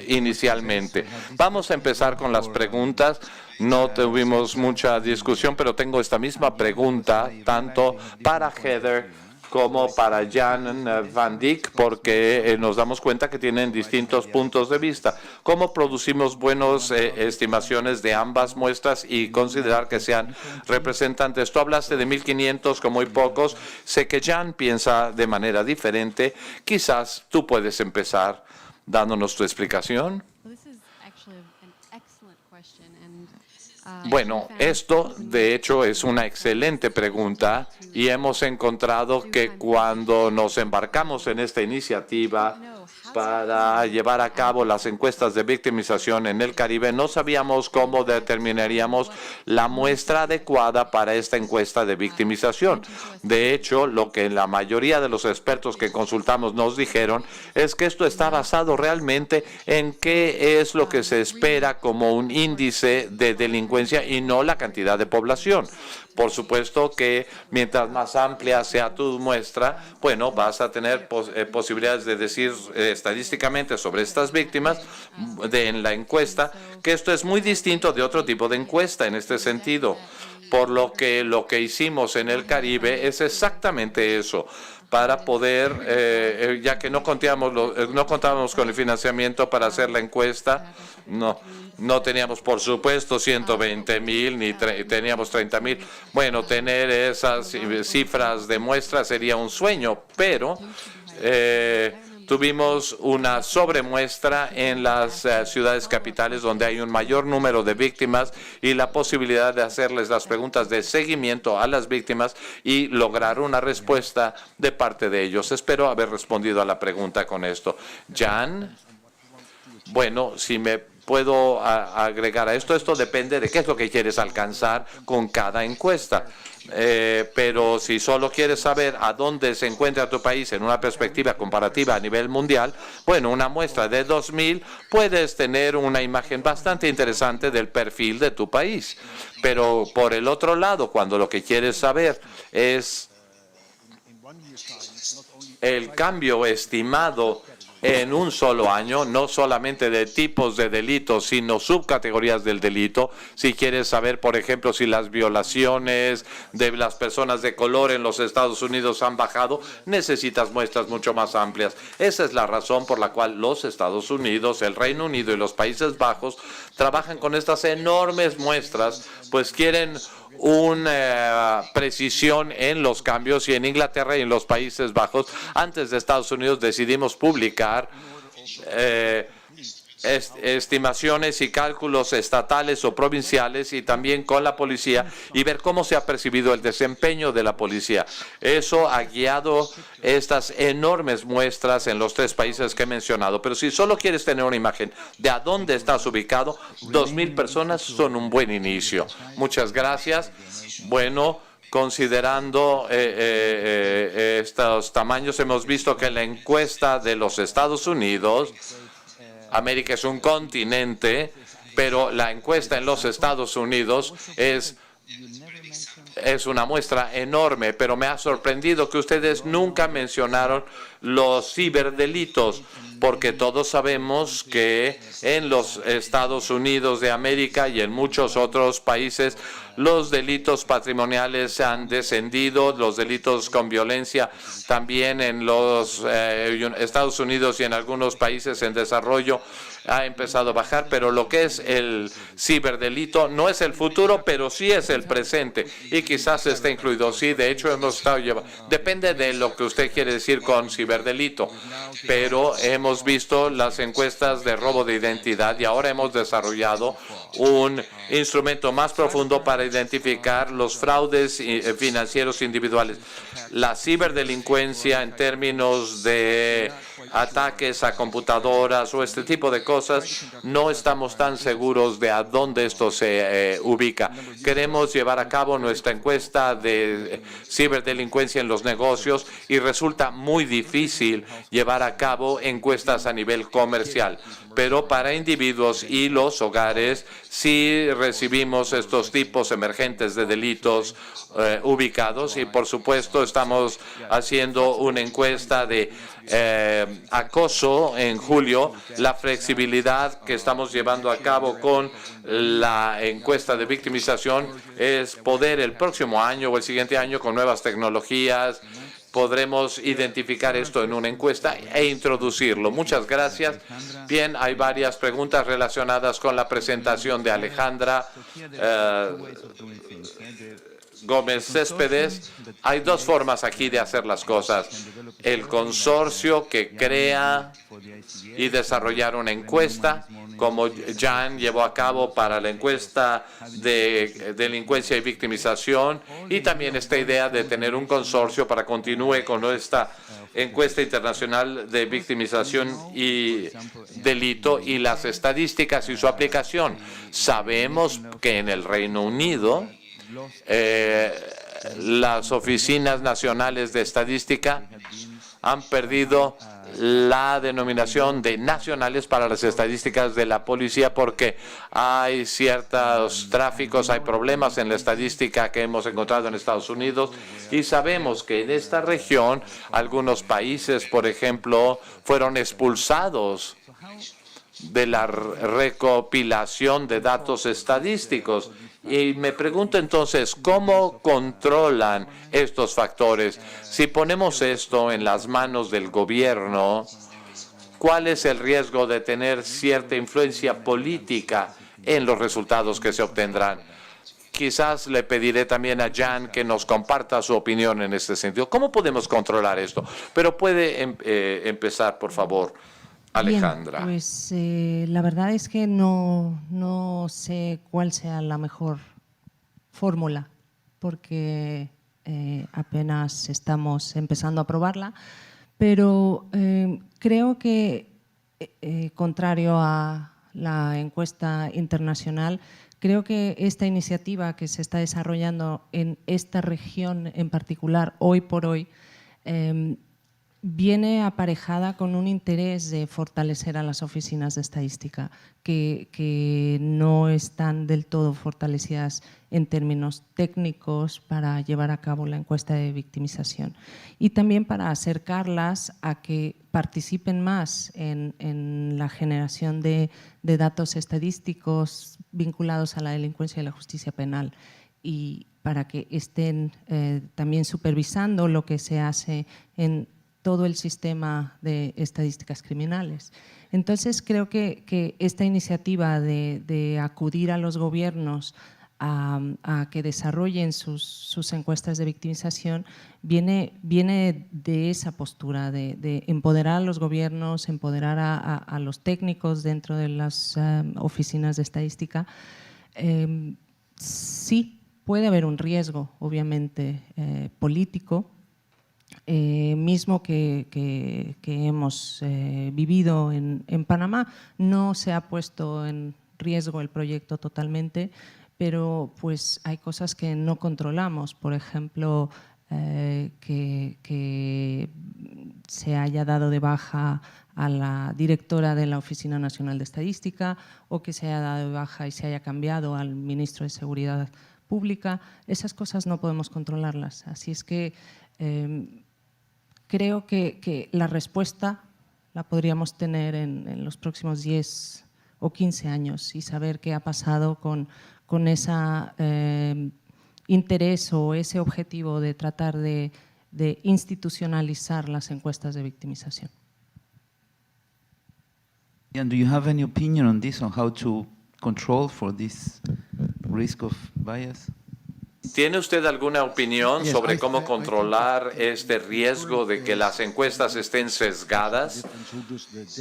inicialmente. Vamos a empezar con las preguntas. No tuvimos mucha discusión, pero tengo esta misma pregunta tanto para Heather como para Jan Van Dyck, porque nos damos cuenta que tienen distintos puntos de vista. ¿Cómo producimos buenas estimaciones de ambas muestras y considerar que sean representantes? Tú hablaste de 1.500 con muy pocos. Sé que Jan piensa de manera diferente. Quizás tú puedes empezar dándonos tu explicación. Bueno, esto de hecho es una excelente pregunta, y hemos encontrado que cuando nos embarcamos en esta iniciativa para llevar a cabo las encuestas de victimización en el Caribe, no sabíamos cómo determinaríamos la muestra adecuada para esta encuesta de victimización. De hecho, lo que la mayoría de los expertos que consultamos nos dijeron es que esto está basado realmente en qué es lo que se espera como un índice de delincuencia y no la cantidad de población. Por supuesto que mientras más amplia sea tu muestra, bueno, vas a tener posibilidades de decir estadísticamente sobre estas víctimas en la encuesta, que esto es muy distinto de otro tipo de encuesta en este sentido. Por lo que hicimos en el Caribe es exactamente eso, para poder, ya que no contábamos con el financiamiento para hacer la encuesta, no teníamos, por supuesto, 120,000 ni teníamos 30,000. Bueno, tener esas cifras de muestra sería un sueño, pero tuvimos una sobremuestra en las ciudades capitales donde hay un mayor número de víctimas y la posibilidad de hacerles las preguntas de seguimiento a las víctimas y lograr una respuesta de parte de ellos. Espero haber respondido a la pregunta con esto. Jan, bueno, si me puedo agregar a esto. Esto depende de qué es lo que quieres alcanzar con cada encuesta. Pero si solo quieres saber a dónde se encuentra tu país en una perspectiva comparativa a nivel mundial, bueno, una muestra de 2000 puedes tener una imagen bastante interesante del perfil de tu país. Pero por el otro lado, cuando lo que quieres saber es el cambio estimado en un solo año, no solamente de tipos de delitos, sino subcategorías del delito. Si quieres saber, por ejemplo, si las violaciones de las personas de color en los Estados Unidos han bajado, necesitas muestras mucho más amplias. Esa es la razón por la cual los Estados Unidos, el Reino Unido y los Países Bajos trabajan con estas enormes muestras, pues quieren una precisión en los cambios, y en Inglaterra y en los Países Bajos, antes de Estados Unidos, decidimos publicar estimaciones y cálculos estatales o provinciales, y también con la policía, y ver cómo se ha percibido el desempeño de la policía. Eso ha guiado estas enormes muestras en los 3 países que he mencionado. Pero si solo quieres tener una imagen de a dónde estás ubicado, 2.000 personas son un buen inicio. Muchas gracias. Bueno, considerando estos tamaños, hemos visto que en la encuesta de los Estados Unidos, América es un continente, pero la encuesta en los Estados Unidos es una muestra enorme, pero me ha sorprendido que ustedes nunca mencionaron los ciberdelitos, porque todos sabemos que en los Estados Unidos de América y en muchos otros países los delitos patrimoniales han descendido, los delitos con violencia también en los Estados Unidos y en algunos países en desarrollo ha empezado a bajar, pero lo que es el ciberdelito no es el futuro, pero sí es el presente, y quizás esté incluido. Sí, de hecho hemos estado llevando, depende de lo que usted quiere decir con ciberdelito, pero hemos visto las encuestas de robo de identidad, y ahora hemos desarrollado un instrumento más profundo para identificar los fraudes financieros individuales. La ciberdelincuencia en términos de ataques a computadoras o este tipo de cosas, no estamos tan seguros de a dónde esto se ubica. Queremos llevar a cabo nuestra encuesta de ciberdelincuencia en los negocios, y resulta muy difícil llevar a cabo encuestas a nivel comercial. Pero para individuos y los hogares sí recibimos estos tipos emergentes de delitos ubicados, y por supuesto estamos haciendo una encuesta de acoso en julio. La flexibilidad que estamos llevando a cabo con la encuesta de victimización es poder el próximo año o el siguiente año, con nuevas tecnologías, podremos identificar esto en una encuesta e introducirlo. Muchas gracias. Bien, hay varias preguntas relacionadas con la presentación de Alejandra Gómez Céspedes. Hay 2 formas aquí de hacer las cosas. El consorcio que crea y desarrollar una encuesta, como Jan llevó a cabo para la encuesta de delincuencia y victimización, y también esta idea de tener un consorcio para continúe con esta encuesta internacional de victimización y delito, y las estadísticas y su aplicación. Sabemos que en el Reino Unido las oficinas nacionales de estadística han perdido la denominación de nacionales para las estadísticas de la policía, porque hay ciertos tráficos, hay problemas en la estadística que hemos encontrado en Estados Unidos, y sabemos que en esta región algunos países, por ejemplo, fueron expulsados de la recopilación de datos estadísticos. Y me pregunto entonces, ¿cómo controlan estos factores? Si ponemos esto en las manos del gobierno, ¿cuál es el riesgo de tener cierta influencia política en los resultados que se obtendrán? Quizás le pediré también a Jan que nos comparta su opinión en este sentido. ¿Cómo podemos controlar esto? Pero puede empezar, por favor, Alejandra. Bien, pues la verdad es que no sé cuál sea la mejor fórmula, porque apenas estamos empezando a probarla, pero creo que, contrario a la encuesta internacional, creo que esta iniciativa que se está desarrollando en esta región en particular, hoy por hoy, viene aparejada con un interés de fortalecer a las oficinas de estadística, que no están del todo fortalecidas en términos técnicos para llevar a cabo la encuesta de victimización, y también para acercarlas a que participen más en la generación de datos estadísticos vinculados a la delincuencia y la justicia penal, y para que estén también supervisando lo que se hace en todo el sistema de estadísticas criminales. Entonces, creo que esta iniciativa de acudir a los gobiernos a que desarrollen sus encuestas de victimización viene de esa postura, de empoderar a los gobiernos, empoderar a los técnicos dentro de las oficinas de estadística. Sí, puede haber un riesgo, obviamente, político, mismo que hemos vivido en Panamá. No se ha puesto en riesgo el proyecto totalmente, pero pues hay cosas que no controlamos. Por ejemplo, que se haya dado de baja a la directora de la Oficina Nacional de Estadística, o que se haya dado de baja y se haya cambiado al ministro de Seguridad Pública. Esas cosas no podemos controlarlas. Así es que creo que la respuesta la podríamos tener en los próximos 10 o 15 años, y saber qué ha pasado con ese interés o ese objetivo de tratar de institucionalizar las encuestas de victimización. And do you have any opinion on this, on how to control for this risk of bias? ¿Tiene usted alguna opinión Yes, sobre I cómo think controlar este riesgo de que las encuestas estén sesgadas?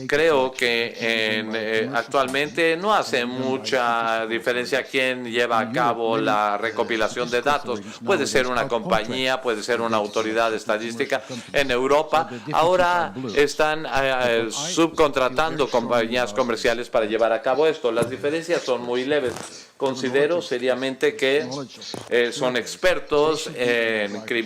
Creo que actualmente no hace mucha diferencia quién lleva a cabo la recopilación de datos. Puede ser una compañía, puede ser una autoridad estadística. En Europa ahora están subcontratando compañías comerciales para llevar a cabo esto. Las diferencias son muy leves. Considero seriamente que son expertos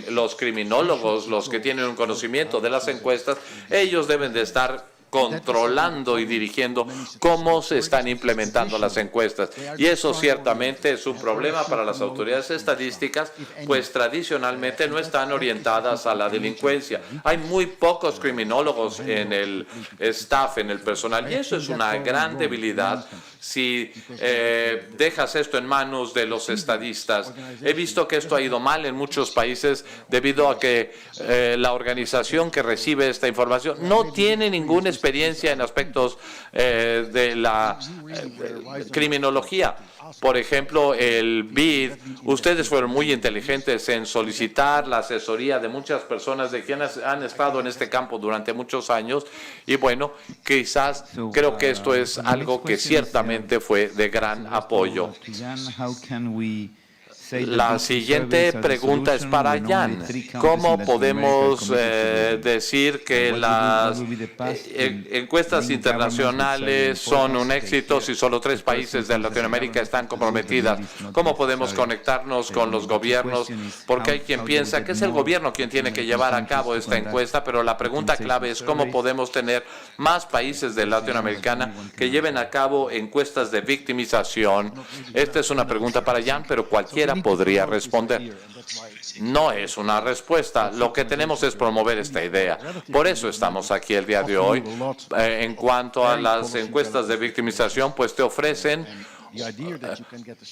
los criminólogos, los que tienen un conocimiento de las encuestas. Ellos deben de estar controlando y dirigiendo cómo se están implementando las encuestas. Y eso ciertamente es un problema para las autoridades estadísticas, pues tradicionalmente no están orientadas a la delincuencia. Hay muy pocos criminólogos en el staff, en el personal, y eso es una gran debilidad si dejas esto en manos de los estadistas. He visto que esto ha ido mal en muchos países debido a que la organización que recibe esta información no tiene ninguna experiencia en aspectos de la criminología. Por ejemplo, el BID, ustedes fueron muy inteligentes en solicitar la asesoría de muchas personas de quienes han estado en este campo durante muchos años, y bueno, quizás creo que esto es algo que ciertamente fue de gran apoyo. La siguiente pregunta es para Jan. ¿Cómo podemos decir que las encuestas internacionales son un éxito si solo 3 países de Latinoamérica están comprometidas? ¿Cómo podemos conectarnos con los gobiernos? Porque hay quien piensa que es el gobierno quien tiene que llevar a cabo esta encuesta, pero la pregunta clave es cómo podemos tener más países de Latinoamérica que lleven a cabo encuestas de victimización. Esta es una pregunta para Jan, pero cualquiera podría responder. No es una respuesta. Lo que tenemos es promover esta idea. Por eso estamos aquí el día de hoy. En cuanto a las encuestas de victimización, pues te ofrecen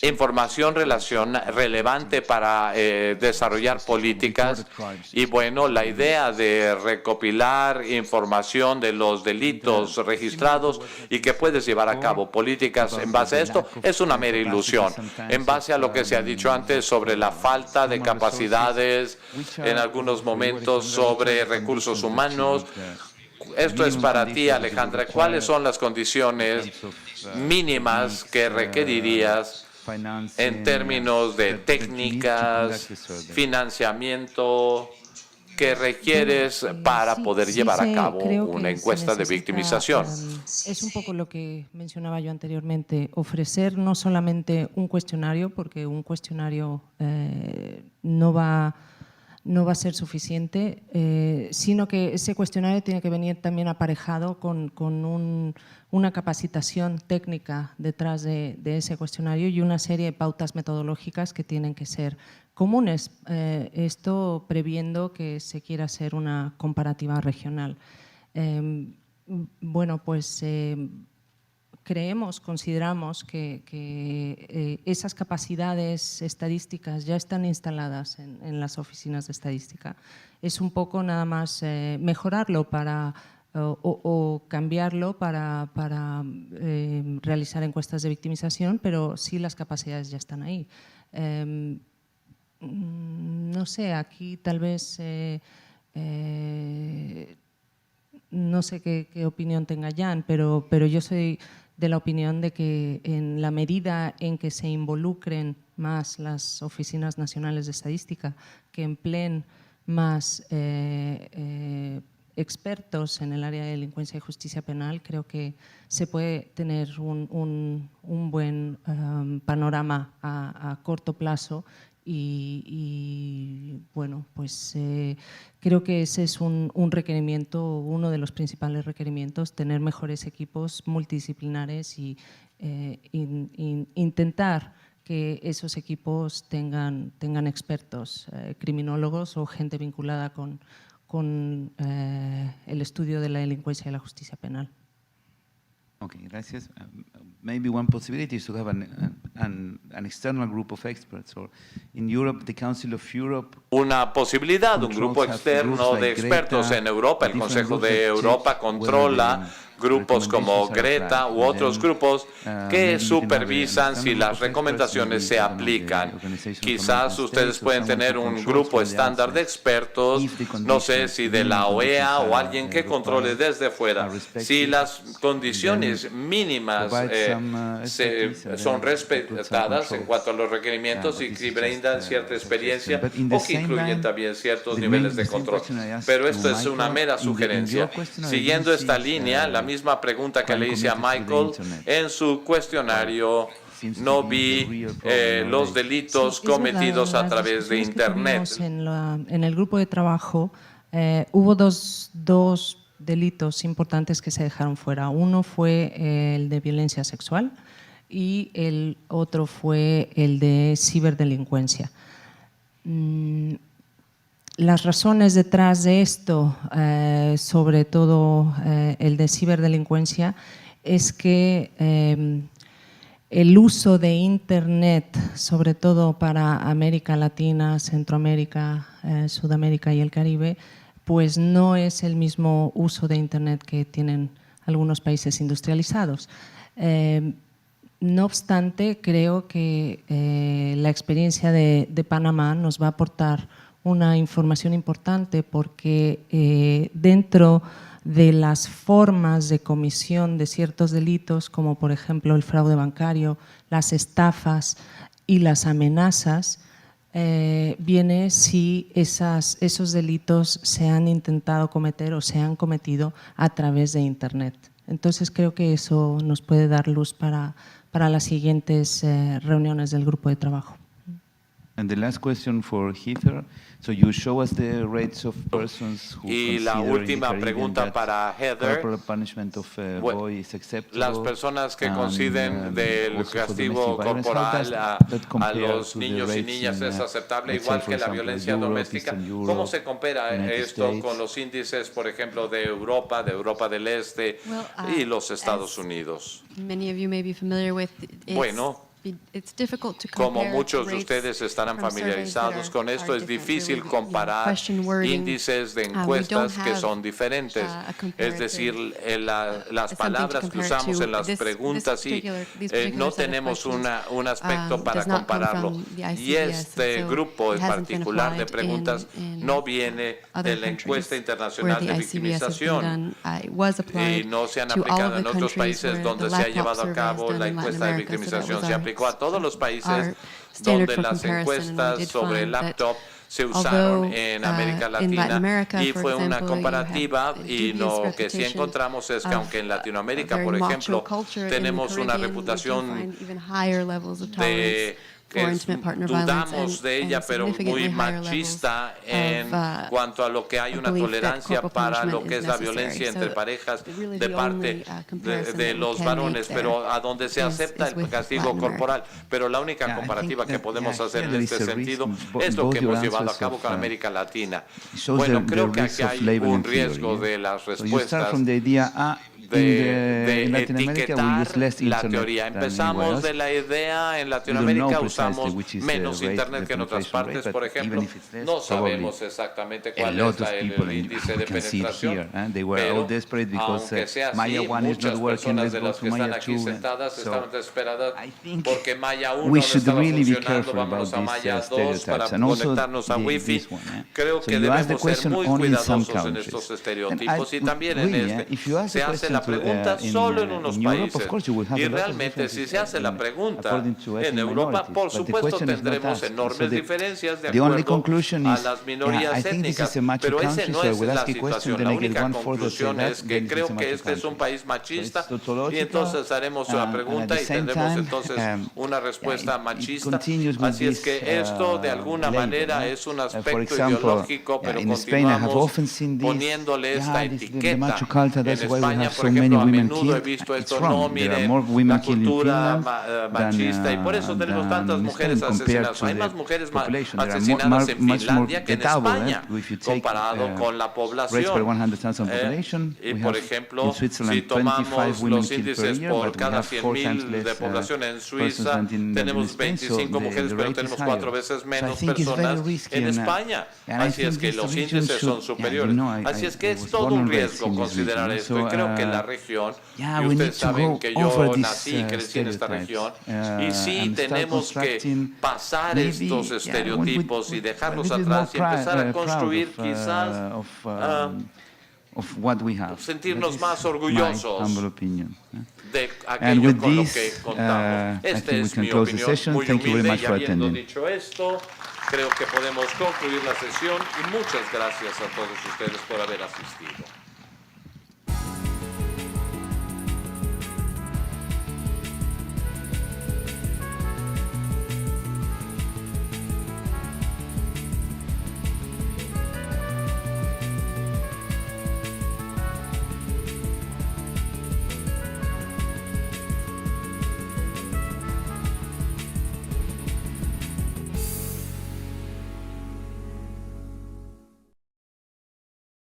información relevante para desarrollar políticas, y bueno, la idea de recopilar información de los delitos registrados y que puedes llevar a cabo políticas en base a esto es una mera ilusión, en base a lo que se ha dicho antes sobre la falta de capacidades, en algunos momentos sobre recursos humanos. Esto es para ti, Alejandra. ¿Cuáles son las condiciones mínimas que requerirías en términos de técnicas, financiamiento, que requieres para poder llevar a cabo creo una que se encuesta de necesita, victimización. Es un poco lo que mencionaba yo anteriormente, ofrecer no solamente un cuestionario, porque un cuestionario no va a ser suficiente, sino que ese cuestionario tiene que venir también aparejado con una capacitación técnica detrás de ese cuestionario y una serie de pautas metodológicas que tienen que ser comunes, esto previendo que se quiera hacer una comparativa regional. Bueno, pues consideramos que esas capacidades estadísticas ya están instaladas en las oficinas de estadística. Es un poco nada más mejorarlo o cambiarlo para realizar encuestas de victimización, pero sí las capacidades ya están ahí. No sé, aquí tal vez, no sé qué opinión tenga Jan, pero yo soy de la opinión de que en la medida en que se involucren más las oficinas nacionales de estadística, que empleen más expertos en el área de delincuencia y justicia penal, creo que se puede tener un buen panorama a corto plazo y bueno, pues creo que ese es un requerimiento, uno de los principales requerimientos, tener mejores equipos multidisciplinares y intentar que esos equipos tengan expertos, criminólogos o gente vinculada con el estudio de la delincuencia y la justicia penal. Okay, gracias. Maybe one possibility is to have an external group of experts, or in Europe, the Council of Europe. Una posibilidad, un grupo externo de expertos en Europa. El Consejo de Europa controla grupos como Greta u otros grupos que supervisan si las recomendaciones se aplican. Quizás ustedes pueden tener un grupo estándar de expertos, no sé si de la OEA o alguien que controle desde fuera. Si las condiciones mínimas son respetadas en cuanto a los requerimientos y que brindan cierta experiencia o que incluyen también ciertos niveles de control. Pero esto es una mera sugerencia. Siguiendo esta línea, la misma pregunta que le hice a Michael, en su cuestionario no vi los delitos cometidos a través de Internet. En el grupo de trabajo hubo dos delitos importantes que se dejaron fuera. Uno fue el de violencia sexual y el otro fue el de ciberdelincuencia. Las razones detrás de esto, sobre todo el de ciberdelincuencia, es que el uso de Internet, sobre todo para América Latina, Centroamérica, Sudamérica y el Caribe, pues no es el mismo uso de Internet que tienen algunos países industrializados. No obstante, creo que la experiencia de Panamá nos va a aportar una información importante porque dentro de las formas de comisión de ciertos delitos, como por ejemplo el fraude bancario, las estafas y las amenazas, viene si esos delitos se han intentado cometer o se han cometido a través de Internet. Entonces creo que eso nos puede dar luz para las siguientes reuniones del grupo de trabajo. And the last question for Heather. So you show us the rates of persons who Y la consider in the última Caribbean pregunta that para Heather. corporal punishment of boy is acceptable. Las personas que consideren del also for castigo domestic violence, corporal how a does that compare los to the niños y rates niñas in, es aceptable, let's igual say, que for la example, violencia Europe, doméstica. Eastern ¿Cómo Europe, se compara United esto States? con los índices, por ejemplo, de Europa del Este y los Estados Unidos? Many of you may be familiar with, Bueno, it's difficult to como compare muchos de rates ustedes estarán from surveys that familiarizados con esto, are es different. difícil There will be, comparar question wording. índices de We don't encuestas que have, son diferentes. a Es comparative, decir, las something to palabras que compare usamos to. en las This preguntas y particular no set of tenemos questions, un aspecto para does not come compararlo. from the Y ICBS, este so grupo en it hasn't been particular de applied preguntas in no viene de other la encuesta countries internacional de where the ICBS has been victimización done. It was applied y no se han to all aplicado of en the otros countries países where donde the se ha laptop llevado a survey is cabo done la in Latin encuesta de America, so that victimización. was Se our aplicó a todos los países standard donde for las comparison, and we encuestas did sobre find that, laptop se usaron Although, en América in Latin Latina America, y for fue una example, you comparativa have y dubious lo que sí reputation encontramos es que of aunque en a Latinoamérica, very por macho ejemplo, culture in the tenemos una Caribbean, we do reputación find even higher levels of de tolerance for intimate partner violence dudamos de ella, and pero significantly muy higher levels machista en of, cuanto a lo que hay una belief that tolerancia corporal para punishment lo que is es la necessary. violencia So entre parejas really de the parte only, comparison de that we los can varones, make pero there a donde se acepta is el with castigo Latin America. corporal. Pero la única Yeah, I comparativa think que that, podemos yeah, hacer here en there este is a sentido risk, es lo both que your hemos llevado a answers cabo of, con América Latina. shows Bueno, the creo que risks aquí of hay labeling un theory, riesgo yeah? de las So you start respuestas from the idea, de in Latin America we use etiquetar less la internet teoría. than anywhere Empezamos else. de la idea, en We don't Latinoamérica know precisely usamos which is menos the rate, Internet the que en otras penetration rate, partes, but por even ejemplo. if it's less, No probably sabemos exactamente a cuál lot es of el people, and índice we de can see it penetración, here. They were all pero desperate because aunque sea Maya así, 1 is not muchas working, personas let's de go las to que están Maya aquí 2. sentadas So estaban desesperadas I think porque Maya 1 we no should estaba really be funcionando, careful about vámonos a Maya these 2 para stereotypes and also conectarnos a Wi-Fi. this one. Creo So que you ask the debemos ser question muy only in some cuidadosos en countries. estos And estereotipos y también en really, este. if you ask Se the hace question la pregunta solo en unos in Europe, of países course you will have y a lot of realmente si differences se hace la in- pregunta according to en ethnic Europa, minorities, por but the supuesto question is not tendremos asked. enormes So diferencias de the only acuerdo conclusion a is, las minorías I think this étnicas, is a macho pero ese country, no so I es will la ask a question, situación. then La I get única 1/4 that say conclusión that, es then que it is creo a que macho este es un country. país So machista it's tautological, y entonces haremos la and at pregunta the y same tendremos time, entonces una respuesta it machista. continues with Así es this, que esto de alguna label, manera no? es un For aspecto example, ideológico, pero in Spain I have continuamos often seen this, poniéndole esta this, the etiqueta. macho culture, En that's why we España, have por so many ejemplo, a women menudo he killed. visto It's esto, wrong. no, There are miren, more women la killed in cultura Finland machista y por eso tenemos tantas than in mujeres Spain compared asesinadas. to Hay the más mujeres population. There are asesinadas en much more Finlandia que en double, España, if you take, comparado con la rates población. per 100,000 population. Y We por have ejemplo, in si Switzerland 25 tomamos women los killed per índices year, por but we cada have 4 times 100.000 de less población en persons Suiza, than in tenemos Spain, so 25 mujeres, the pero rate tenemos is 4 higher. veces So I menos think it's very personas risky, en and España. and I Así es think que this los region índices son should- superiores. Así es que I es was todo born un and raised riesgo in this considerar region, esto. so, Y creo que la región, yeah, y we ustedes need to saben go que over yo these, nací y crecí en esta región, stereotypes, y sí and start tenemos que constructing pasar maybe, estos yeah, estereotipos y dejarlos a little bit atrás y more empezar a proud construir of, quizás of what we have. sentirnos That is más my orgullosos humble opinion. de And aquello with con lo this, que contamos. I Esta think we es can mi close the opinión session. muy Thank you very humilde much y for habiendo attending. dicho esto, creo que podemos concluir la sesión y muchas gracias a todos ustedes por haber asistido.